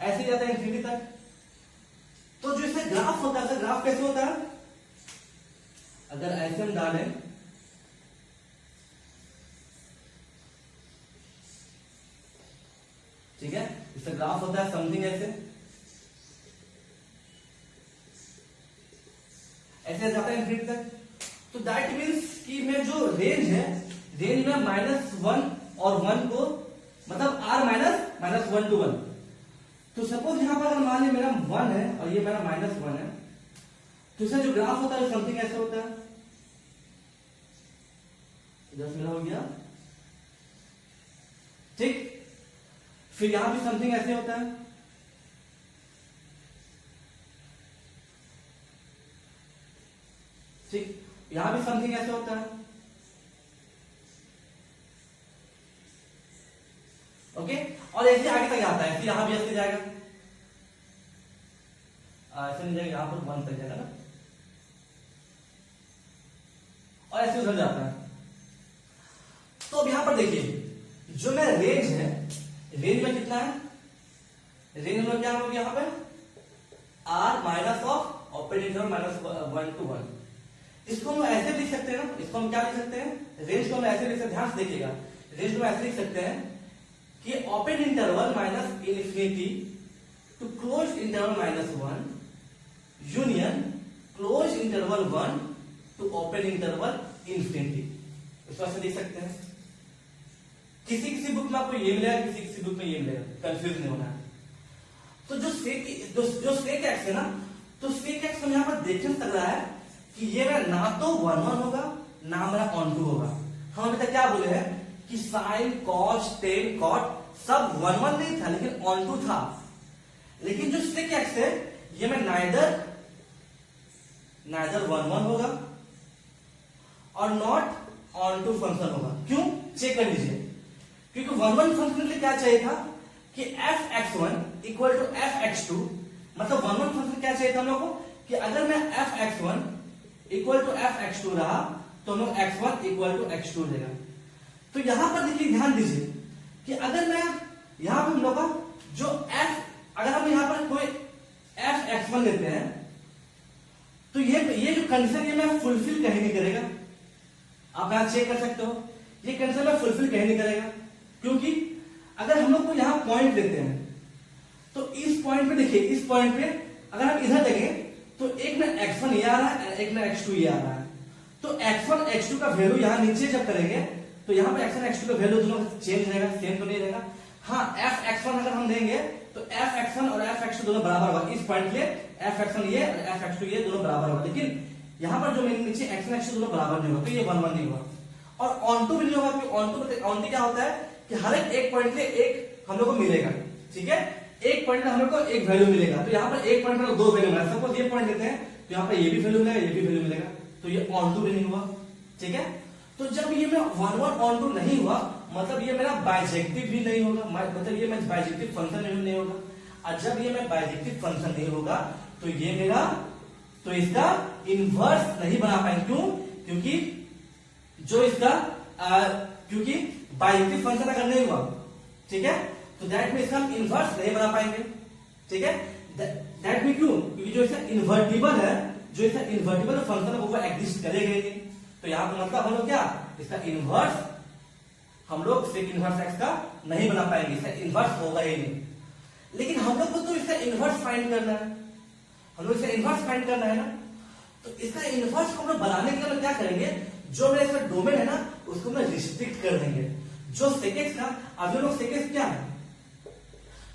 ऐसे जाता है इंफिनिटी तक। तो जो इसमें ग्राफ होता है, ग्राफ कैसे होता है, अगर ऐसे हम डालें, ठीक है, इसका ग्राफ होता है समथिंग ऐसे जाता है इंफिनिटी तक। तो दैट मीन्स कि मैं जो रेंज है, रेंज में -1 और 1 को, मतलब r माइनस 1 to 1। तो सपोज यहां पर अगर मान लीजिए मेरा 1 है और ये मेरा -1 है, तो इसका जो ग्राफ होता है समथिंग ऐसे होता है। जस्ट मेरा हो गया, ठीक। फिर यहां भी समथिंग ऐसे होता है, ठीक। यहां भी समथिंग ऐसे होता है, ओके। और ऐसे आगे तक आता है, फिर यहां भी ऐसे जाएगा, ऐसे नहीं जाएगा, यहां पर 1 तक जाएगा ना, और ऐसे उधर जाता है। तो अब यहां पर देखिए, जो मेरा रेंज है, रेंज में कितना है, रेंज में क्या होगा यहां पर r minus of open interval -1 to 1। इसको हम ऐसे लिख सकते हैं ना, इसको हम क्या लिख सकते हैं, रेंज को हम ऐसे लिख सकते हैं, ध्यान से देखिएगा, रेंज को ऐसे लिख सकते हैं कि open interval minus infinity to close interval -1 union close interval 1 to open interval infinity. इसको ऐसे लिख सकते हैं। किसी किसी बुक में आपको ये मिलेगा, किसी किसी बुक में ये मिलेगा, कंफ्यूज नहीं होना है। तो जो सेक एक्स है ना, तो सेक एक्स हम यहां पर देखने लग रहा है कि ये मेरा ना तो 1 होगा, ना मेरा ऑन 2 होगा। हम अभी तक क्या बोले हैं कि साइन कॉस टेन कॉट सब 1 नहीं था, लेकिन ऑन 2 था। लेकिन जो सेक एक्स है, ये में नाइदर 1 होगा और नॉट ऑन 2 फंक्शन होगा। क्यों, चेक कर लीजिए, क्योंकि 1 फंक्शन के लिए क्या चाहिए था कि f(x1) इक्वल टू f(x2), मतलब 1 फंक्शन क्या चाहिए था हम लोग को कि अगर मैं f(x1) इक्वल टू f(x2) रहा तो हम लोग x1 इक्वल टू x2 लेगा। तो यहां पर देखिए, ध्यान दीजिए कि अगर मैं यहां पर हम लोग का जो f, अगर हम यहां पर कोई f(x1) लेते हैं, तो ये जो कंडीशन ये मैं फुलफिल कहीं नहीं करेगा। आप यहां चेक कर सकते हो, ये कंडीशन में फुलफिल कहीं नहीं करेगा, क्योंकि अगर हम लोग को यहां पॉइंट लेते हैं, तो इस पॉइंट पे देखिए, इस पॉइंट पे अगर हम इधर देखें तो एक में x1 ये आ रहा है, एक में x2 ये आ रहा है। तो x1 x2 का वैल्यू यहां नीचे जब करेंगे तो यहां पे x1 x2 का वैल्यू दोनों चेंज रहेगा, सेम तो नहीं रहेगा। हाँ, f(x1) अगर हम देंगे तो f(x1) और f(x2) दोनों बराबर होगा। इस पॉइंट के लिए f(x1) ये और f(x2) ये दोनों बराबर होगा, लेकिन यहां पर जो मेरे नीचे x1 x2 दोनों बराबर नहीं होगा, तो ये 1 नहीं होगा। और ऑन 2 भी नहीं होगा, क्योंकि ऑन 2 क्या होता है कि हर एक पॉइंट पे एक हम लोग को मिलेगा, ठीक है, एक पॉइंट पे हम लोग को एक वैल्यू मिलेगा। तो यहाँ पर एक पॉइंट पर 2 वैल्यू मिलेगा। सपोज ये पॉइंट लेते हैं तो यहाँ पर ये भी वैल्यू मिलेगा, ये भी वैल्यू मिलेगा, तो ये ऑन 2 भी नहीं हुआ, ठीक है। तो जब ये मेरा 1 ऑन 2 नहीं हुआ, मतलब ये मेरा बाइजेक्टिव भी नहीं होगा, मतलब ये मेरा बाइजेक्टिव फंक्शन नहीं होगा। और जब ये मेरा बाइजेक्टिव फंक्शन नहीं होगा तो ये मेरा, तो इसका इनवर्स नहीं बना पाएंगे। क्यों, क्योंकि जो इसका क्योंकि बाइजेक्टिव फंक्शन अगर नहीं हुआ, ठीक है, तो दैट मीन इसका हम इनवर्स नहीं बना पाएंगे, ठीक है। दैट मीन क्यों, क्योंकि जो इसका इन्वर्टिबल है, जो इसका इन्वर्टिबल फंक्शन है वो एग्जिस्ट करेगा ही नहीं। तो यहां पर मतलब हम लोग क्या, इसका इनवर्स हम लोग सेक इनवर्स एक्स का नहीं बना पाएंगे, इसका इनवर्स होगा ही नहीं। लेकिन हम लोग को तो इसका इनवर्स फाइंड करना है, हम लोग इसका इनवर्स फाइंड करना है ना। तो इसका इनवर्स को हम लोग बनाने के लिए क्या करेंगे, जो मेरा इसका डोमेन है ना उसको हम रिस्ट्रिक्ट कर देंगे। जो सेक एक्स का, अभी लोग सेक एक्स क्या है,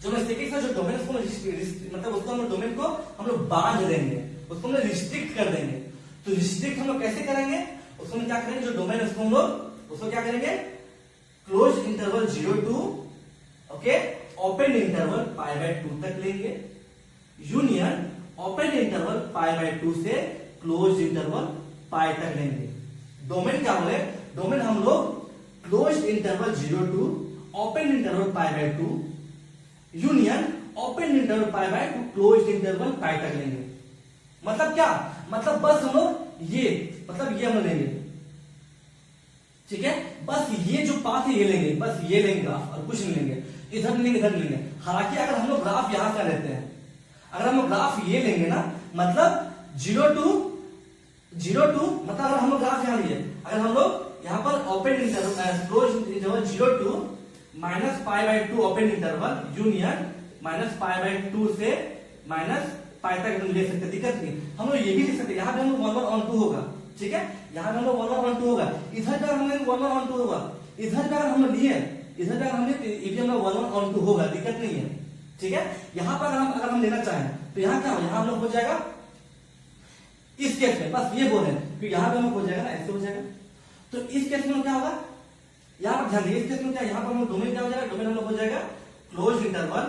जो मैं सेक एक्स का जो डोमेन उसको मतलब उसको हम डोमेन को हम लोग बांध देंगे, उसको हम रिस्ट्रिक्ट कर देंगे। तो रिस्ट्रिक्ट हम लोग कैसे करेंगे, उसको हम क्या करेंगे, जो डोमेन उसको हम लोग उसको क्या करेंगे, close interval 0 to okay open interval π/2 तक लेंगे, यूनियन ओपन इंटरवल π/2 से क्लोज इंटरवल π तक लेंगे। डोमेन क्या बोले, डोमेन हम लोग close interval 0 to open interval π/2 union open interval π/2 close interval π तक लेंगे। मतलब क्या, मतलब बस हम लोग ये, मतलब ये हम लेंगे, ठीक है, बस ये जो पाथ है ये लेंगे, बस ये लेंगे ग्राफ और कुछ नहीं लेंगे, इधर नहीं लेंगे, इधर नहीं लेंगे। हालांकि अगर हम लोग ग्राफ यहां का लेते हैं, अगर हम लोग ग्राफ ये लेंगे ना, मतलब 0 to जीरो टू मतलब अगर हम लोग ग्राफ यहाँ लिए, अगर हम लोग यहाँ पर open interval close interval zero to minus pi by to open interval union minus pi by to से माइनस पाई तक हम ले सकते, दिक्कत नहीं। हम लोग ये भी लिख सकते, यहाँ पे हम लोग 1 1 on 2 होगा, ठीक है, यहाँ पे हम लोग 1 1 on 2 होगा, इधर पे हम लोग 1 1 on 2 होगा, इधर पे अगर हम लोग लिए, इधर पे हम लिए ये भी हम लोग 1 1 on 2 होगा, दिक्कत नहीं है, ठीक है। यहाँ पर अगर हम लेना चाहें तो यहाँ क्या हो, यहाँ हम लोग हो जाएगा इस केस में, बस ये बोल रहे हैं कि यहाँ पे हम लोग हो जाएगा ना, ऐसे हो जाएगा। तो इस केस में क्या होगा, यहाँ पर ध्यान दिए, इस केस में क्या, यहाँ पर हम लोग डोमेन क्या हो जाएगा, डोमेन हम लोग हो जाएगा close interval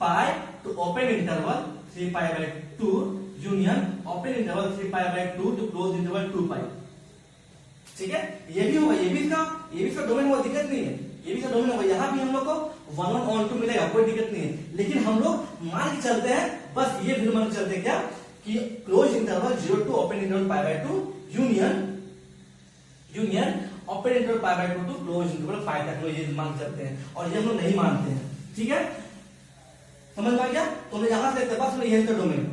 pi to open interval 3 pi by 2 union open interval 3 pi by 2 to close interval 2 pi, ठीक है। ये भी होगा, ये भी इसका डोमेन होगा, दिक्कत नहीं है, ये भी इसका डोमेन होगा। यहाँ भी हम लोग को 1 1 on 2 मिलेगा, कोई दिक्कत नहीं है। लेकिन हम लोग मान के चलते हैं, बस ये फिर मान के चलते हैं क्या कि close interval 0 to open interval pi by 2 union open interval pi by 2 to close interval pi तक ये मान के चलते हैं, और ये हम लोग नहीं मानते हैं, ठीक है। समझ में आ गया, तो हम यहां से बस ये है डोमेन,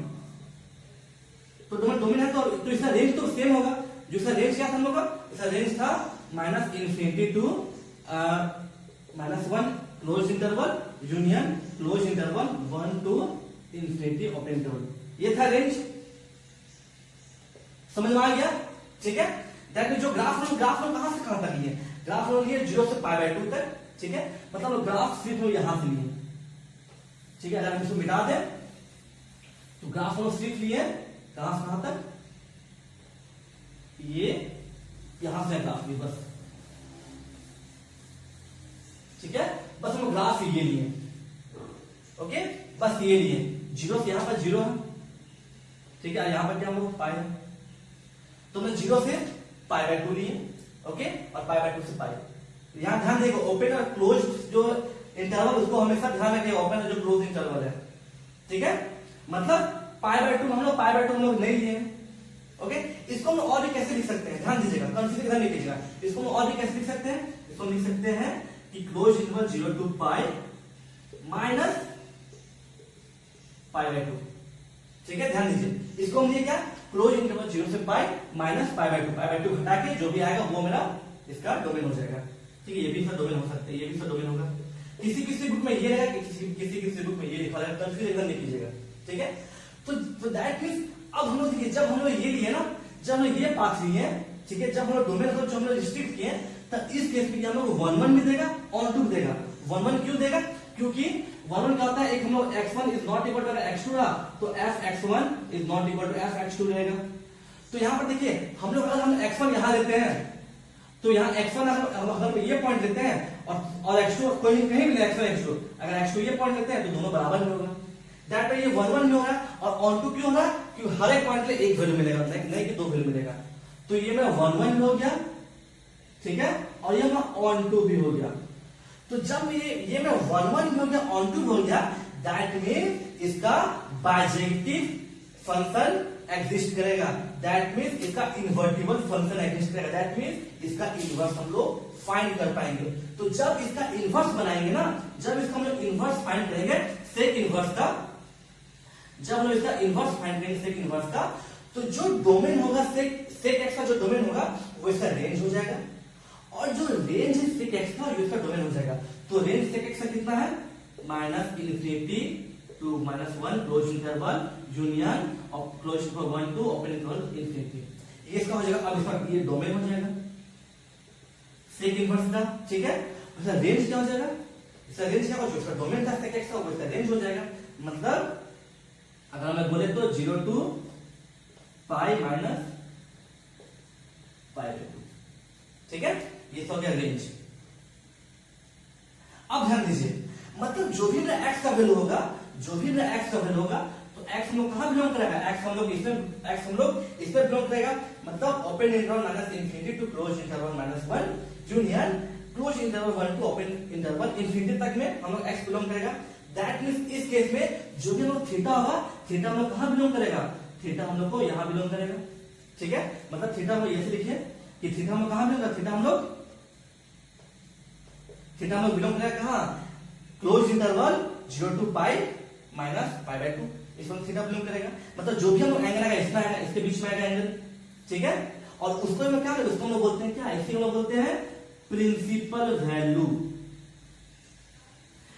तो डोमेन है तो इसका रेंज तो सेम होगा। जो इसका रेंज क्या था हम लोग का, इसका रेंज था minus infinity to -1 close interval union close interval 1 to infinity open interval, ये था रेंज। समझ में आ गया, ठीक है। दैट मीन जो ग्राफ हम कहां से कहां तक लिए, ग्राफ हम लिए 0 से पाई बाई 2 तक, ठीक है, मतलब ग्राफ सिर्फ यहां से लिए, ठीक है। अगर हम इसको मिटा दें तो ग्राफ हम सिर्फ लिए कहां से कहां तक, ये यहां से ग्राफ लिए बस, ठीक है, बस हम ग्राफ ये लिए, ओके, बस ये लिए 0 से यहां पर 0 है, ठीक है, यहां पर क्या हम लोग पाई है, तो मैं 0 से पाई बाई 2 लिए, ओके, और पाई बाई 2 से पाई। यहां ध्यान देखो ओपन और क्लोज जो इंटरवल उसको हमेशा ध्यान रखिए, ओपन और जो क्लोज इंटरवल है, ठीक है, मतलब पाई बाई 2 हम लोग पाई बाई 2 हम लोग नहीं लिए, ओके। इसको हम और भी कैसे लिख सकते हैं, ध्यान दीजिएगा, कंफ्यूजन इधर नहीं कीजिएगा, इसको हम और भी कैसे लिख सकते हैं, इसको हम लिख सकते हैं कि close interval 0 to pi minus pi by 2, ठीक है, ध्यान दीजिए, इसको हम लिए क्या, क्लोज इंटरवल 0 से पाई माइनस पाई बाई 2 हटा के जो भी आएगा वो मेरा इसका डोमेन हो जाएगा, ठीक है। ये भी इसका डोमेन हो सकता है, ये भी इसका डोमेन होगा, किसी बुक में ये रहेगा, किसी बुक में ये लिखा रहेगा, कंफ्यूजन एकदम नहीं कीजिएगा, ठीक है। तो दैट मींस अब हम लोग देखिए, जब हम लोग ये लिए ना, जब हम लोग ये पाथ लिए, ठीक है, जब हम लोग डोमेन को जो हम लोग रिस्ट्रिक्ट किए, तो इस केस में हम लोग 1 1 भी देगा और 2 देगा। 1 1 क्यों देगा, क्योंकि 1 1 क्या होता है, एक हम लोग x1 is not equal to x2 रहा, तो f(x1) is not equal to f(x2) रहेगा। तो यहाँ पर देखिए हम लोग अगर हम x1 यहाँ लेते हैं, तो यहाँ x1 अगर ये पॉइंट लेते हैं और x2 कोई कहीं भी x1 x2, अगर x2 ये पॉइंट लेते हैं तो दोनों बराबर में होगा। दैट ये 1 1 में हो रहा है और ऑन टू क्यों हो रहा है, क्योंकि हर एक पॉइंट पे एक वैल्यू मिलेगा, नहीं कि 2 वैल्यू मिलेगा। तो ये मेरा 1 1 हो गया, ठीक है, और ये मेरा ऑन टू भी हो गया। तो जब ये मैं 1 1 हो गया, ऑन टू हो गया, दैट मीन इसका बाइजेक्टिव फंक्शन एग्जिस्ट करेगा, दैट मीन इसका इन्वर्टिबल फंक्शन एग्जिस्ट करेगा, दैट मीन इसका इनवर्स हम लोग फाइंड कर पाएंगे। तो जब इसका इनवर्स बनाएंगे ना, जब इसका हम लोग इनवर्स फाइंड करेंगे सेक इनवर्स का, जब हम इसका इनवर्स फाइंड करेंगे सेक इनवर्स का, तो जो डोमेन होगा सेक एक्स का जो डोमेन होगा वो इसका रेंज हो जाएगा, और जो रेंज है सेक एक्स का इसका डोमेन हो जाएगा। तो रेंज सेक एक्स का कितना है, minus infinity to -1 close interval union और close interval 1 to open interval infinity, ये इसका हो जाएगा। अब इसका ये डोमेन हो जाएगा सेक इनवर्स का, ठीक है। इसका रेंज क्या हो जाएगा, इसका रेंज क्या होगा, इसका डोमेन था सेक एक्स का, वो इसका रेंज हो जाएगा। मतलब अगर मैं बोले तो 0 to pi minus pi by 2, ठीक है, ये तो हो गया रेंज। अब ध्यान दीजिए, मतलब जो भी मेरा x का वैल्यू होगा, जो भी मेरा x का वैल्यू होगा, तो x हम लोग कहां बिलोंग करेगा, x हम लोग इस पर बिलोंग करेगा, मतलब open interval minus infinity to close interval -1 union close interval 1 to open interval infinity तक में हम लोग x बिलोंग करेगा। दैट मींस इस केस में जो भी हम लोग थीटा होगा, थीटा हम लोग कहां बिलोंग करेगा, थीटा हम लोग को यहां बिलोंग करेगा, ठीक है। मतलब थीटा हम लोग ऐसे लिखिए कि थीटा हम लोग कहां बिलोंग करेगा, थीटा हम लोग बिलोंग करेगा कहां, close interval 0 to pi minus pi by 2, इसमें थीटा बिलोंग करेगा। मतलब जो भी हम लोग एंगल आएगा, इसमें आएगा, इसके बीच में आएगा एंगल, ठीक है। और उसको हम क्या उसको हम लोग बोलते हैं क्या, इसे हम लोग बोलते हैं प्रिंसिपल वैल्यू।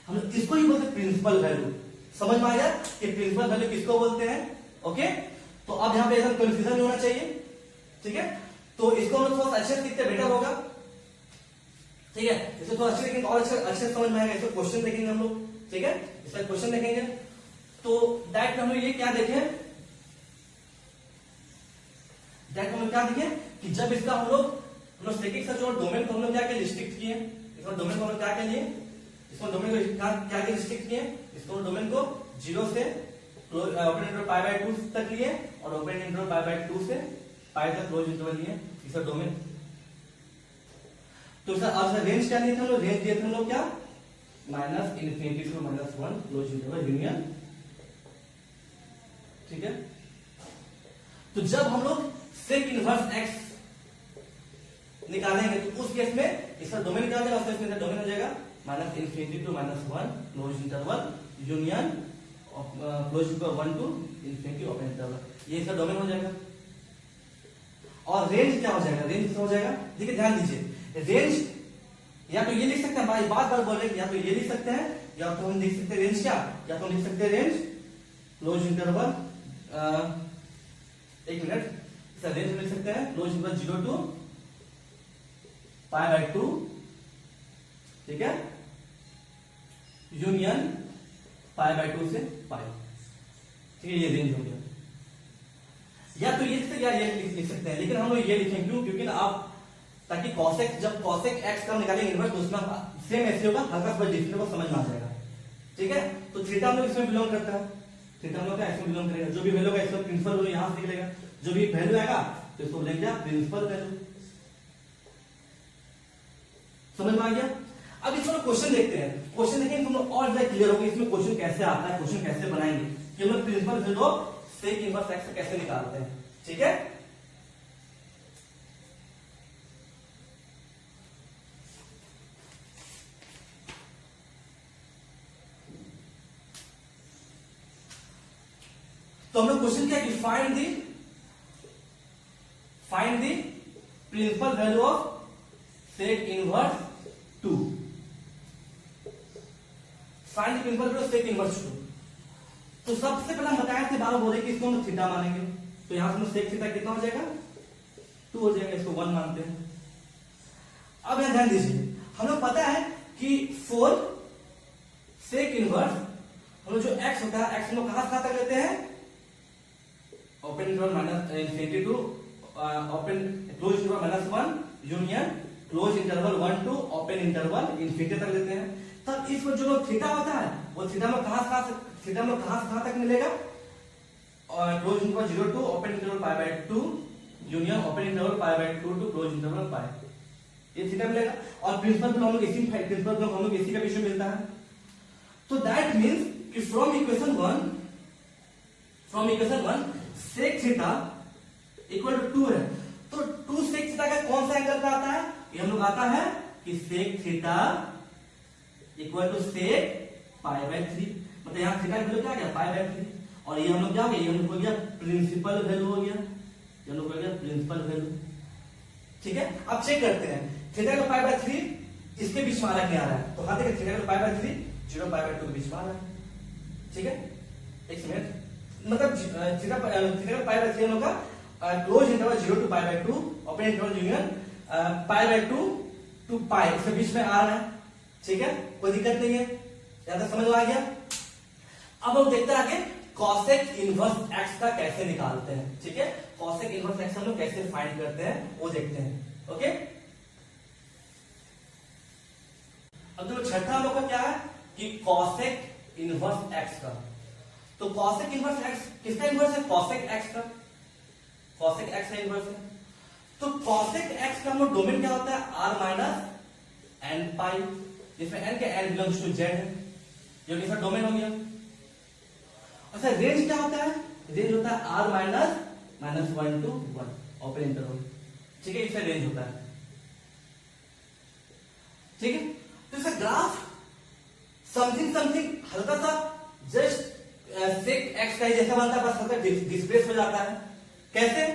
हम लोग इसको ही बोलते हैं प्रिंसिपल वैल्यू। समझ में आ गया कि प्रिंसिपल वैल्यू किसको बोलते हैं। ओके, तो अब यहाँ पे ऐसा कंफ्यूजन नहीं होना चाहिए, ठीक है। तो इसको हम लोग थोड़ा अच्छे से लिखते बेटर होगा, ठीक है। इसको थोड़ा अच्छे लिखेंगे और अच्छे समझ में आएगा। इसको क्वेश्चन देखेंगे हम लोग, ठीक है, इसका क्वेश्चन देखेंगे। तो डायरेक्ट हम लोग ये क्या देखें, डायरेक्ट हम लोग क्या देखें कि जब इसका हम लोग सेकेंड का जो डोमेन को हम लोग क्या क्या रिस्ट्रिक्ट किए, इसको डोमेन को हम लोग क्या क्या लिए, इसको डोमेन को क्या क्या रिस्ट्रिक्ट किए, इसको डोमेन को 0 से ओपन इंटरवल पाई बाय 2 तक लिए और ओपन इंटरवल पाई बाय 2 से पाई तक क्लोज इंटरवल लिए, इसका डोमेन। तो इसका रेंज क्या लिए थे हम लोग, रेंज दिए थे हम लोग क्या, -∞ टू -1 क्लोज इंटरवल यूनियन, ठीक है। तो जब हम लोग सेक इनवर्स x निकालेंगे तो उस केस में इसका डोमेन क्या हो जाएगा, उस केस में डोमेन हो जाएगा -∞ to -1 close interval union close interval 1 to ∞ open interval, ये इसका डोमेन हो जाएगा। और रेंज क्या हो जाएगा, रेंज हो जाएगा, देखिए ध्यान दीजिए, रेंज या तो ये लिख सकते हैं, बार बार बोल रहे हैं, या तो ये लिख सकते हैं या तो हम लिख सकते हैं रेंज क्या, या तो हम लिख सकते हैं रेंज क्लोज इंटरवल, एक मिनट, इसका रेंज लिख सकते हैं close interval 0 to pi by 2, ठीक है, यूनियन पाई बाय 2 से पाई, ठीक है, ये रेंज हो गया। या तो ये लिख सकते हैं, लेकिन हम लोग ये लिखेंगे क्यों, क्योंकि ना आप ताकि कॉसेक, जब कॉसेक एक्स का निकालेंगे इनवर्स तो उसमें सेम ऐसे होगा, हल्का सा डिफरेंट होगा, समझ में आ जाएगा, ठीक है। तो थीटा हम लोग इसमें बिलोंग करता है, थीटा हम लोग का इसमें बिलोंग करेगा, जो भी वैल्यू होगा इसमें प्रिंसिपल वैल्यू यहां से निकलेगा, जो भी वैल्यू आएगा तो इसको लेंगे प्रिंसिपल वैल्यू, समझ में आ गया। अब इसमें क्वेश्चन देखते हैं, क्वेश्चन देखेंगे तो हम लोग और ज्यादा क्लियर होगा इसमें क्वेश्चन कैसे आता है, क्वेश्चन कैसे बनाएंगे कि हम लोग principal value sec inverse x कैसे निकालते हैं, ठीक है। तो हम लोग क्वेश्चन क्या कि find the principal value of sec inverse 2, find the principal value of sec inverse 2। तो सबसे पहले हम बताए थे, बाबा बोले कि इसको हम थीटा मानेंगे, तो यहां से सेक थीटा कितना हो जाएगा, 2 हो जाएगा, इसको 1 मानते हैं। अब यहां ध्यान दीजिए, हम लोग पता है कि 4 सेक इनवर्स हम लोग जो x होता है, x हम लोग कहां तक लेते हैं, open interval -∞ to open close interval -1 union close interval 1 to open interval ∞ तक लेते हैं। तब इसमें जो थीटा होता है वो थीटा में कहां तक मिलेगा, और close interval 0 to open interval pi by 2 union open interval pi by 2 to close interval pi, ये थीटा मिलेगा। और प्रिंसिपल हम लोग इसी का विषय मिलता है। तो दैट मींस कि from equation 1 sec theta equal to 2 है, तो 2 सेक थीटा का कौन सा एंगल का आता है, ये हम लोग आता है कि sec theta equal to sec pi by 3, मतलब यहां थीटा की वैल्यू क्या आ गया, पाई बाय 3, और ये हम लोग क्या हो गया, ये हम लोग हो गया प्रिंसिपल वैल्यू हो गया, ये हम लोग हो गया प्रिंसिपल वैल्यू, ठीक है। अब चेक करते हैं, थीटा का पाई बाय 3 इसके बीच में आ रहा है, क्या आ रहा है, तो हाँ देखिए थीटा का पाई बाय 3 0 पाई बाय 2 के बीच में आ रहा है, ठीक है। एक मिनट, मतलब थीटा का पाई बाय 3 हम लोग का close interval 0 to pi by 2 open interval union pi by 2 to pi, इसके बीच में आ रहा है, ठीक है, कोई दिक्कत नहीं है, ज्यादा समझ में आ गया। अब हम देखते हैं आगे कॉसेक इनवर्स x का कैसे निकालते हैं, ठीक है, कॉसेक इनवर्स x हम लोग कैसे फाइंड करते हैं वो देखते हैं, ओके। अब जो छठा हम लोग का क्या है कि कॉसेक इनवर्स x का, तो कॉसेक इनवर्स x किसका इनवर्स है, कॉसेक x का, कॉसेक x का इनवर्स है। तो कॉसेक x का हम लोग डोमेन क्या होता है, r माइनस n पाई, जिसमें n के n बिलोंग्स टू z है, जो इसका डोमेन हो गया। अच्छा रेंज क्या होता है, रेंज होता है r minus -1 to 1 open interval, ठीक है, इसका रेंज होता है, ठीक है। तो इसका ग्राफ समथिंग हल्का सा जस्ट सेक एक्स का जैसा बनता है, बस हल्का डिस्प्लेस हो जाता है। कैसे,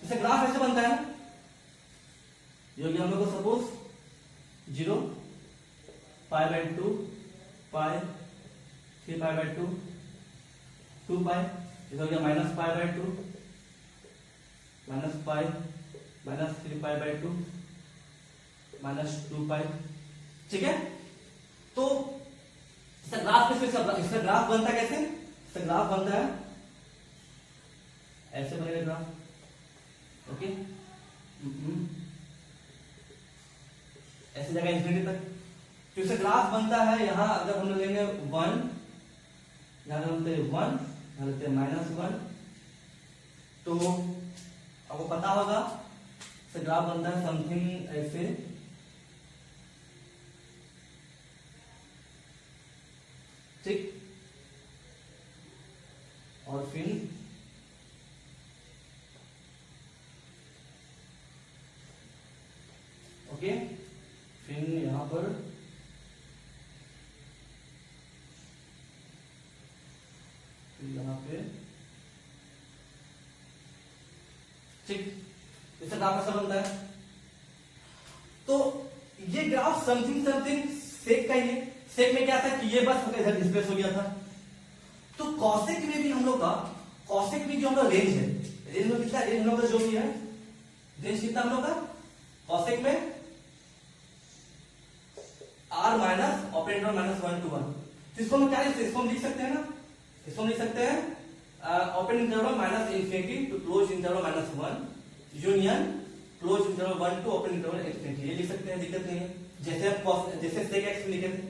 इसका ग्राफ ऐसे बनता है, ये हो गया हम लोग को suppose 0 pi by 2 pi 3 pi by 2 2 पाई, ये हो गया minus pi by 2 minus pi minus 3 pi by 2 minus 2 pi. ठीक है, तो इसका ग्राफ कैसे, इसका ग्राफ बनता है कैसे, इसका ग्राफ बनता है ऐसे बनेगा ग्राफ। ओके, ऐसे जाएगा इंफिनिटी तक। तो इसका ग्राफ बनता है, यहां अगर हम लोग लेंगे 1, यहां लेते हैं 1, यहां लेते हैं -1, तो आपको पता होगा इसका ग्राफ बनता है समथिंग ऐसे। ठीक, और फिर ओके, फिर यहां पर यहां पे ठीक, इसका ग्राफ ऐसा बनता है। तो ये ग्राफ समथिंग समथिंग सेक का ही है। सेक में क्या था कि ये बस इधर डिस्प्लेस हो गया था। तो कॉसेक में भी हम लोग का, कॉसेक में जो हम लोग रेंज है, रेंज में कितना, रेंज हम लोग का जो भी है, रेंज कितना हम लोग का कॉसेक में r माइनस ऑपरेटर -1 to 1। तो इसको हम क्या लिखते हैं, इसको हम लिख सकते हैं ना, इसको हम लिख सकते हैं open interval minus infinity to close interval -1 union close interval 1 to open interval infinity, ये लिख सकते हैं, दिक्कत नहीं है। जैसे सेक एक्स में लिखे थे,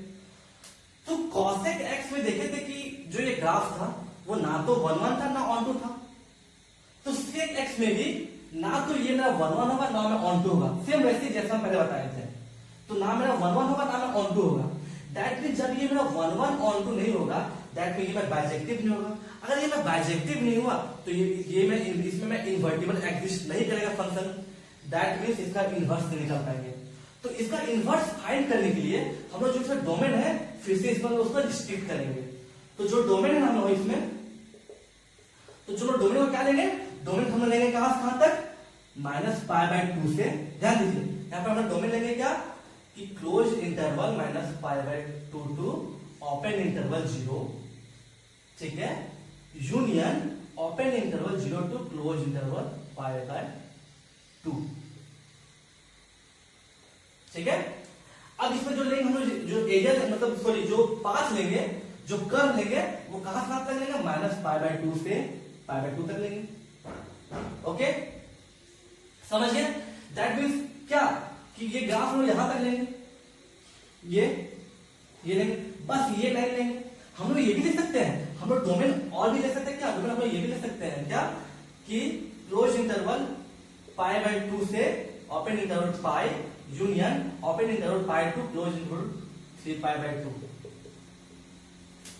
तो कॉसेक एक्स में देखे थे कि जो ये ग्राफ था वो ना तो 1 था ना ऑन टू था। तो सेक एक्स में भी ना तो ये मेरा 1 होगा ना मेरा ऑन टू होगा, सेम वैसे जैसा पहले बताए थे। तो ना मेरा 1 होगा ना मेरा ऑन टू होगा। दैट मीन जब ये मेरा 1 ऑन टू नहीं होगा, दैट मीन ये मैं बाइजेक्टिव नहीं होगा। अगर ये मैं बाइजेक्टिव नहीं हुआ तो ये मैं इसमें मैं इन्वर्टिबल एग्जिस्ट नहीं करेगा फंक्शन। दैट मीन्स इसका इनवर्स नहीं निकाल पाएंगे। तो इसका इनवर्स फाइंड करने के लिए हम लोग जो इसका डोमेन है फिर से इसमें उसको रिस्ट्रिक्ट करेंगे। तो जो डोमेन है हम लोग इसमें, तो चलो डोमेन को क्या लेंगे, डोमेन हम लोग लेंगे कहां से कहां तक, -π/2 से। ध्यान दीजिए यहां पर हम लोग डोमेन लेंगे क्या कि close interval -π/2 to open interval 0, ठीक है, union open interval 0 to close interval π/2। ठीक है, अब इसमें जो लेंगे हम लोग, जो एरिया मतलब सॉरी जो पाथ लेंगे, जो कर्व लेंगे, वो कहां से कहां तक लेंगे, -π/2 से π/2 तक लेंगे। ओके, समझिए। दैट मीन्स क्या कि ये ग्राफ हम लोग यहां तक लेंगे, ये लेंगे, बस ये लाइन लेंगे। हम लोग ये भी लिख सकते हैं, हम लोग डोमेन और भी ले सकते हैं। क्या डोमेन हम लोग ये भी लिख सकते हैं क्या कि क्लोज इंटरवल π/2 से open interval pi union open interval π/2 close interval 3π/2।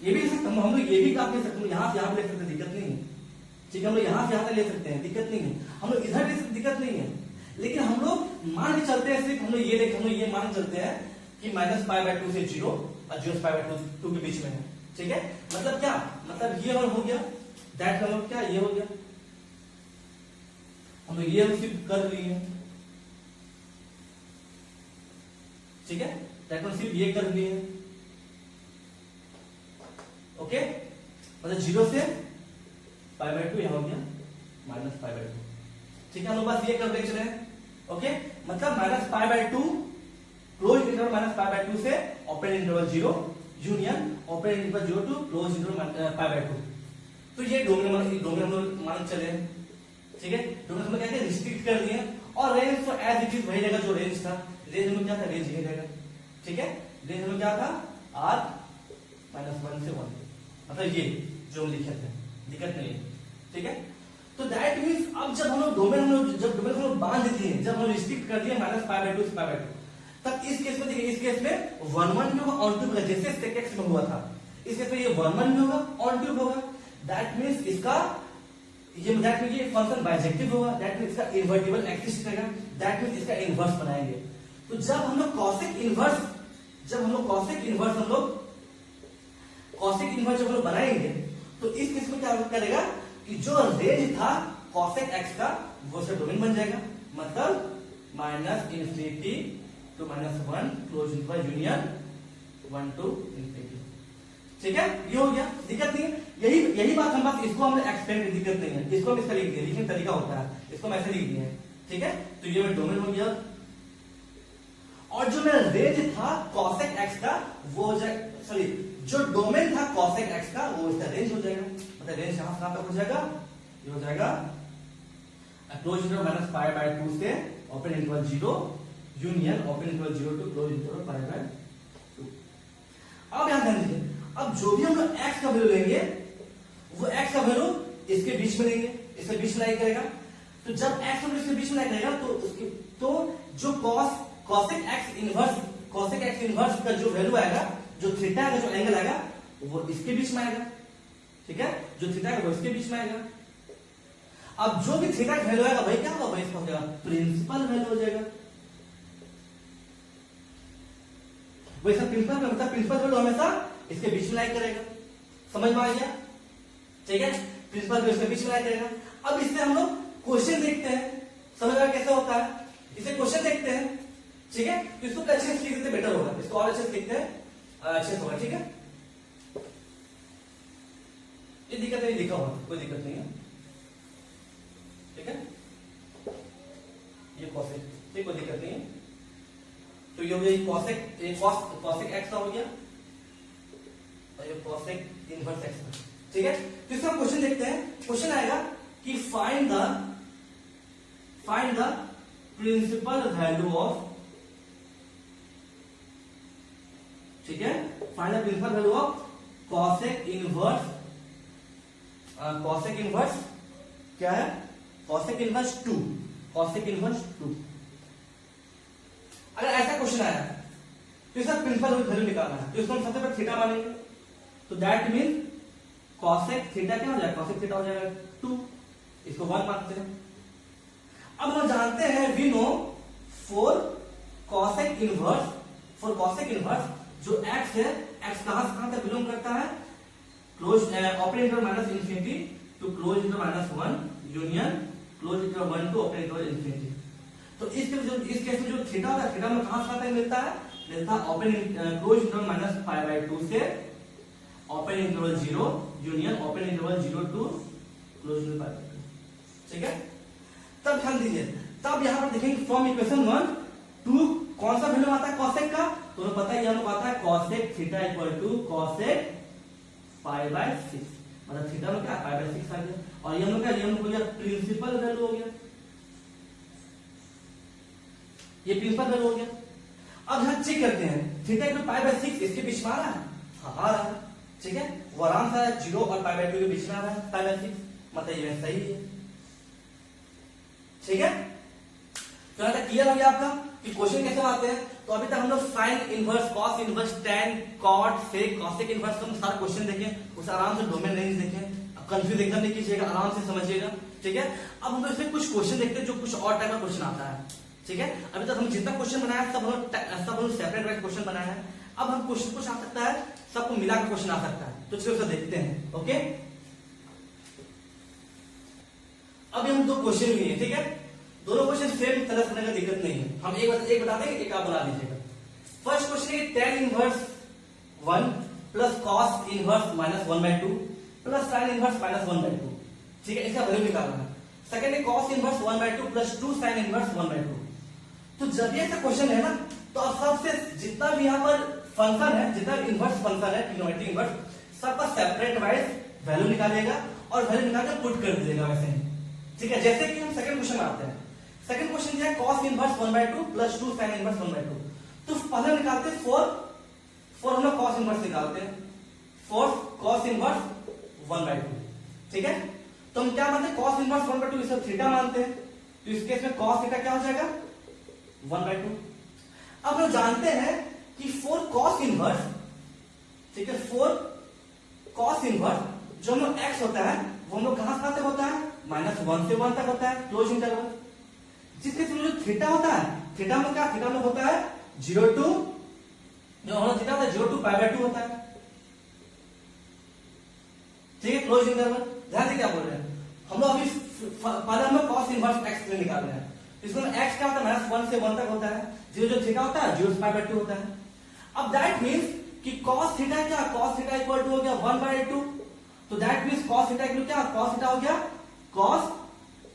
ये भी लिख सकते हैं हम लोग, ये भी ग्राफ ले सकते हैं, यहां से यहां ले सकते हैं, दिक्कत नहीं है। ठीक है, हम लोग यहां से यहां तक ले सकते हैं, दिक्कत नहीं है। हम लोग इधर ले सकते, दिक्कत नहीं है। लेकिन हम लोग मान के चलते हैं, सिर्फ हम लोग ये मान के चलते हैं कि -π/2 से 0 और 0 से π/2 के बीच में है। ठीक है, मतलब क्या, मतलब ये हो गया, दैट मतलब क्या, ये हो गया, हम लोग ये सिर्फ कर लिए। ठीक है, दैट मतलब सिर्फ ये कर लिए। ओके, मतलब 0 से π/2 यहां हो गया -π/2। ठीक है, हम लोग बस ये कर देख रहे हैं। ओके, मतलब -π/2 क्लोज इंटरवल -π/2 से open interval 0 union open interval 0 to close interval π/2। तो ये डोमेन हम लोग मान चले। ठीक है, डोमेन हम लोग क्या रिस्ट्रिक्ट कर दिए, और रेंज तो एज इट इज वही रहेगा जो रेंज था। रेंज में क्या था, रेंज ये रहेगा। ठीक है, रेंज में क्या था, r -1 से 1, मतलब ये जो हम लिखे थे, दिक्कत नहीं है। ठीक है, तो दैट मीन्स अब जब हम लोग डोमेन हम लोग बांध दिए, जब हम रिस्ट्रिक्ट कर दिए -π/2 से π/2, तब इस केस में देखिए, इस केस में 1 में होगा, ऑन टू होगा, जैसे सेक एक्स में हुआ था। इस केस में ये 1 में होगा, ऑन टू होगा। दैट मीन्स इसका ये फंक्शन बाइजेक्टिव होगा। दैट मीन्स इसका इन्वर्टिबल एक्सिस्ट रहेगा। दैट मीन्स इसका इनवर्स बनाएंगे। तो जब हम लोग कॉसेक इनवर्स जब हम लोग बनाएंगे, तो इस केस में क्या करेगा कि जो रेंज था cosec x का वो उसका डोमेन बन जाएगा, मतलब minus infinity to -1 close interval union 1 to infinity. ठीक है, ये हो गया, दिक्कत नहीं है। यही बात हम बस इसको हमने एक्सप्लेन की, दिक्कत नहीं है, इसको हम इसका लिख दिए, लिखने तरीका होता है, इसको हम ऐसे लिख दिए। ठीक है, तो ये मेरा डोमेन हो गया, और जो मेरा रेंज था cosec x का वो हो जाएगा, सॉरी जो डोमेन था cosec x का वो इसका रेंज हो जाएगा, मतलब रेंज कहां से कहां तक हो जाएगा, ये हो जाएगा क्लोज इंटरवल -π/2 से open interval 0 union open interval 0 to close interval π/2। अब यहां ध्यान दीजिए, अब जो भी हम लोग x का वैल्यू लेंगे वो x का वैल्यू इसके बीच में लेंगे, इसके बीच में लाई करेगा। तो जब x और इसके बीच में लाई करेगा तो जो cosec x इनवर्स का जो वैल्यू आएगा, जो थीटा का जो एंगल आएगा वो इसके बीच में आएगा। ठीक है, जो थीटा का वो इसके बीच में आएगा। अब जो भी थीटा का वैल्यू आएगा भाई क्या होगा, भाई इसका हो जाएगा प्रिंसिपल वैल्यू हो जाएगा। वैसा प्रिंसिपल मतलब प्रिंसिपल वैल्यू हमेशा इसके बीच में लाई करेगा, समझ में आ गया। ठीक है, प्रिंसिपल वैल्यू इसके बीच में लाई करेगा। अब इससे हम लोग क्वेश्चन देखते हैं, समझ में कैसे होता है, इसे क्वेश्चन देखते हैं। ठीक है, तो इसको अच्छे से लिखते बेटर होगा, इसको और अच्छे से लिखते हैं अच्छे से होगा। ठीक है, ये दिक्कत नहीं, लिखा हुआ कोई दिक्कत नहीं है। ठीक है, ये cosec, ठीक, कोई दिक्कत नहीं है। तो ये हो गया cosec x का हो गया, और ये cosec इनवर्स x का। ठीक है, तो इसका क्वेश्चन देखते हैं। क्वेश्चन आएगा कि find the principal value of, ठीक है, find the principal value of cosec inverse क्या है, cosec इनवर्स 2, cosec इनवर्स 2। अगर ऐसा क्वेश्चन आया तो इसका प्रिंसिपल वैल्यू निकालना है, तो इसको हम सबसे पहले थीटा मानेंगे, तो दैट मीन cosec थीटा क्या हो जाएगा, cosec थीटा हो जाएगा 2, इसको 1 मानते हैं। अब हम जानते हैं we know for cosec inverse जो x है, x कहां से कहां तक बिलोंग करता है, close open interval -infinity to close interval -1 union close interval 1 to open interval infinity. तो इस केस में जो थीटा होता है, थीटा में कहां से कहां तक मिलता है, मिलता है ओपन क्लोज इंटरवल -π/2 से open interval 0 union open interval 0 to close interval π/2। ठीक है, तब ध्यान दीजिए, तब यहां पर देखेंगे फ्रॉम इक्वेशन 1 2 कौन सा वैल्यू आता है cosec का, तो हमें पता है हम लोग आता है cosec theta equal to cosec π/6, मतलब थीटा में क्या π/6 आ गया, और ये हम लोग क्या, ये हम लोग हो गया प्रिंसिपल वैल्यू हो गया, ये प्रिंसिपल वैल्यू हो गया। अब यहां चेक करते हैं थीटा इक्वल π/6 इसके बीच में आ रहा है, हाँ आ रहा है। ठीक है, वो आराम से 0 और π/2 के बीच में आ रहा है π/6, मतलब ये सही है। ठीक है, तो यहां तक क्लियर हो गया आपका कि क्वेश्चन कैसे आते हैं। तो अभी तक हम लोग sine inverse, cos inverse, tan, cot, sec, cosec inverse का सारा क्वेश्चन देखें, उसे आराम से डोमेन रेंज देखें, कंफ्यूज एकदम नहीं कीजिएगा, आराम से समझिएगा। ठीक है, अब हम लोग इसमें कुछ क्वेश्चन देखते हैं जो कुछ और टाइप का क्वेश्चन आता है। ठीक है, अभी तक हम जितना क्वेश्चन बनाया सब हम लोग सेपरेट वाइज क्वेश्चन बनाया है। अब हम क्वेश्चन कुछ आ सकता है, सबको मिला के क्वेश्चन आ सकता है, तो चलिए उसे देखते हैं। ओके, अब हम दो क्वेश्चन लिए, ठीक है, दोनों क्वेश्चन सेम तरह करने का दिक्कत नहीं है, हम एक बता देंगे, एक आप बना लीजिएगा। फर्स्ट क्वेश्चन है tan inverse 1 plus cos inverse -1/2 plus sin inverse -1/2। ठीक है, इसका वैल्यू निकालना है। सेकंड है cos inverse 1/2 plus 2 sin inverse 1/2। तो जब ये क्वेश्चन है ना, तो अब सबसे जितना भी यहाँ पर फंक्शन है, जितना इनवर्स फंक्शन है ट्रिग्नोमेट्रिक इनवर्स, सबका सेपरेट वाइज वैल्यू निकालिएगा और वैल्यू निकाल के पुट कर दीजिएगा वैसे ही। ठीक है, जैसे कि हम सेकंड क्वेश्चन में आते हैं। सेकंड क्वेश्चन है cos inverse 1/2 plus 2 sin inverse 1/2। तो पहले निकालते हैं 4 हम लोग cos इनवर्स निकालते हैं, 4 cos इनवर्स 1/2। ठीक है, तो हम क्या मानते हैं, cos इनवर्स 1/2 इसे थीटा मानते हैं, तो इस केस में cos थीटा क्या हो जाएगा 1/2। अब हम जानते हैं कि 4 cos इनवर्स, ठीक है, 4 cos इनवर्स जो हम लोग x होता है वो हम लोग कहां से तक होता है, -1 से 1 तक होता है क्लोज इंटरवल। जिसके जो थीटा होता है, थीटा में क्या, थीटा में होता है 0 टू, जो हम लोग थीटा होता है 0 टू π/2 होता है। ठीक है, क्लोज इंटरवल। ध्यान से क्या बोल रहे हैं हम लोग, अभी पहले हमें कॉस इनवर्स एक्स निकालना है। इसमें एक्स क्या होता है, माइनस 1 से 1 तक होता है, जीरो जो थीटा होता है 0/2 होता है। अब दैट मींस कि cos थीटा क्या, cos थीटा इक्वल टू हो गया 1/2, तो that means cos theta equal क्या, cos थीटा हो गया cos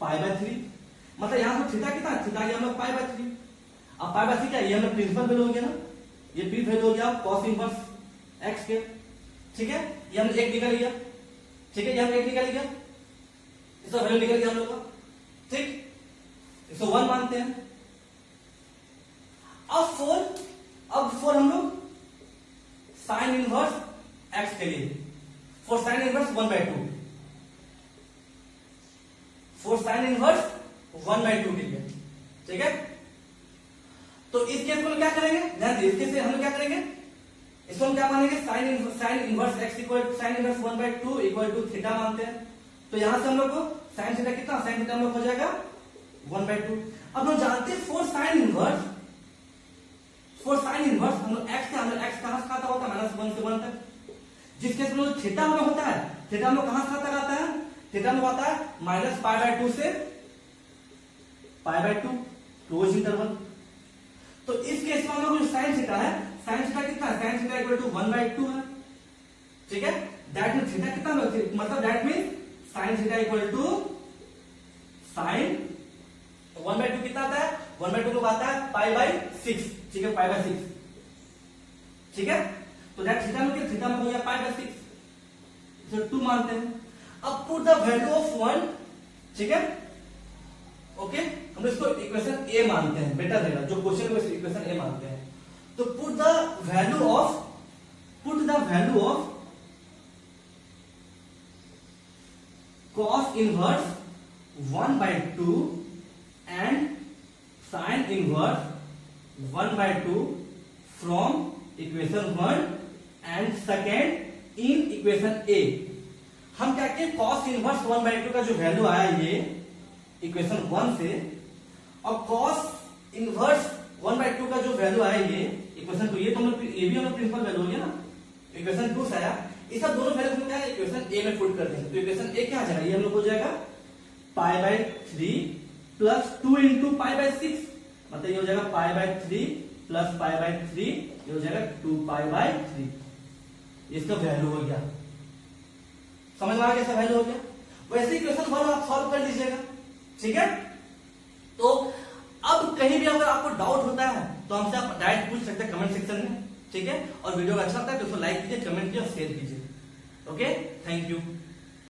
π/3, मतलब यहां से थीटा कितना, थीटा गया हमें π/3। अब π/3 क्या, ये हमें प्रिंसिपल वैल्यू हो गया ना, ये प्री वैल्यू हो गया cos इनवर्स x के, ठीक है, ये हम एक निकल गया, ठीक है, ये हम एक निकल गया, इसका वैल्यू निकल गया हम लोग का, ठीक, इसको 1 मानते हैं। अब 4 हम लोग साइन इनवर्स x के लिए, for sign inverse 1/2, for sign inverse 1/2 के लिए, ठीक है। तो इस केस में क्या करेंगे, ध्यान दीजिए, इसके से हम लोग क्या करेंगे, इसको हम क्या मानेंगे, sine inverse x equal sine inverse 1/2 equal to theta मानते हैं। तो यहां से हम लोग को साइन थीटा कितना, साइन थीटा हम लोग हो जाएगा 1/2। अब हम जानते हैं फॉर साइन इनवर्स हम लोग x कहां से खाता होता है, -1 से 1 तक। जिस केस में थीटा में होता है, थीटा में कहां से तक आता है, थीटा में आता है -π/2 से π/2 क्लोज इंटरवल। तो इस केस में हम लोग जो साइन थीटा है, साइन थीटा कितना है, साइन थीटा इक्वल टू 1/2 है, ठीक है। दैट मीन थीटा कितना, मतलब that mean sine theta equal to sine 1/2 कितना आता है, 1/2 को आता है π/6, ठीक है, π/6, ठीक है। तो दैट थीटा में थीटा में हो गया π/6, तो 2 मानते हैं। अब पुट द वैल्यू ऑफ 1, ठीक है, ओके, हम इसको इक्वेशन ए मानते हैं, बेटर रहेगा, जो क्वेश्चन में इक्वेशन ए मानते हैं। तो put the value of cos inverse 1/2 and sin inverse 1/2 from equation 1 and second in equation A. हम क्या किए, cos इनवर्स 1/2 का जो वैल्यू आया ये इक्वेशन 1 से, और cos इनवर्स 1/2 का जो वैल्यू आया ये इक्वेशन 2, ये तो ये भी हम प्रिंसिपल वैल्यू हो गया ना, इक्वेशन 2 से आया, ये सब दोनों वैल्यू क्या है इक्वेशन ए में पुट कर देंगे। तो इक्वेशन ए क्या आ जाएगा, ये हम लोग हो जाएगा π/3 प्लस 2 इंटू π/6, मतलब ये हो जाएगा π/3 प्लस π/3, ये हो जाएगा 2π/3, इसका वैल्यू हो गया, समझ में आ गया, वैल्यू हो गया। वैसे इक्वेशन 1 आप सॉल्व कर लीजिएगा, ठीक है। तो अब कहीं भी अगर आपको डाउट होता है तो हमसे आप डायरेक्ट पूछ सकते हैं कमेंट सेक्शन में, ठीक है। और वीडियो अच्छा लगता है तो उसको लाइक कीजिए, कमेंट कीजिए और शेयर कीजिए। Okay, thank you.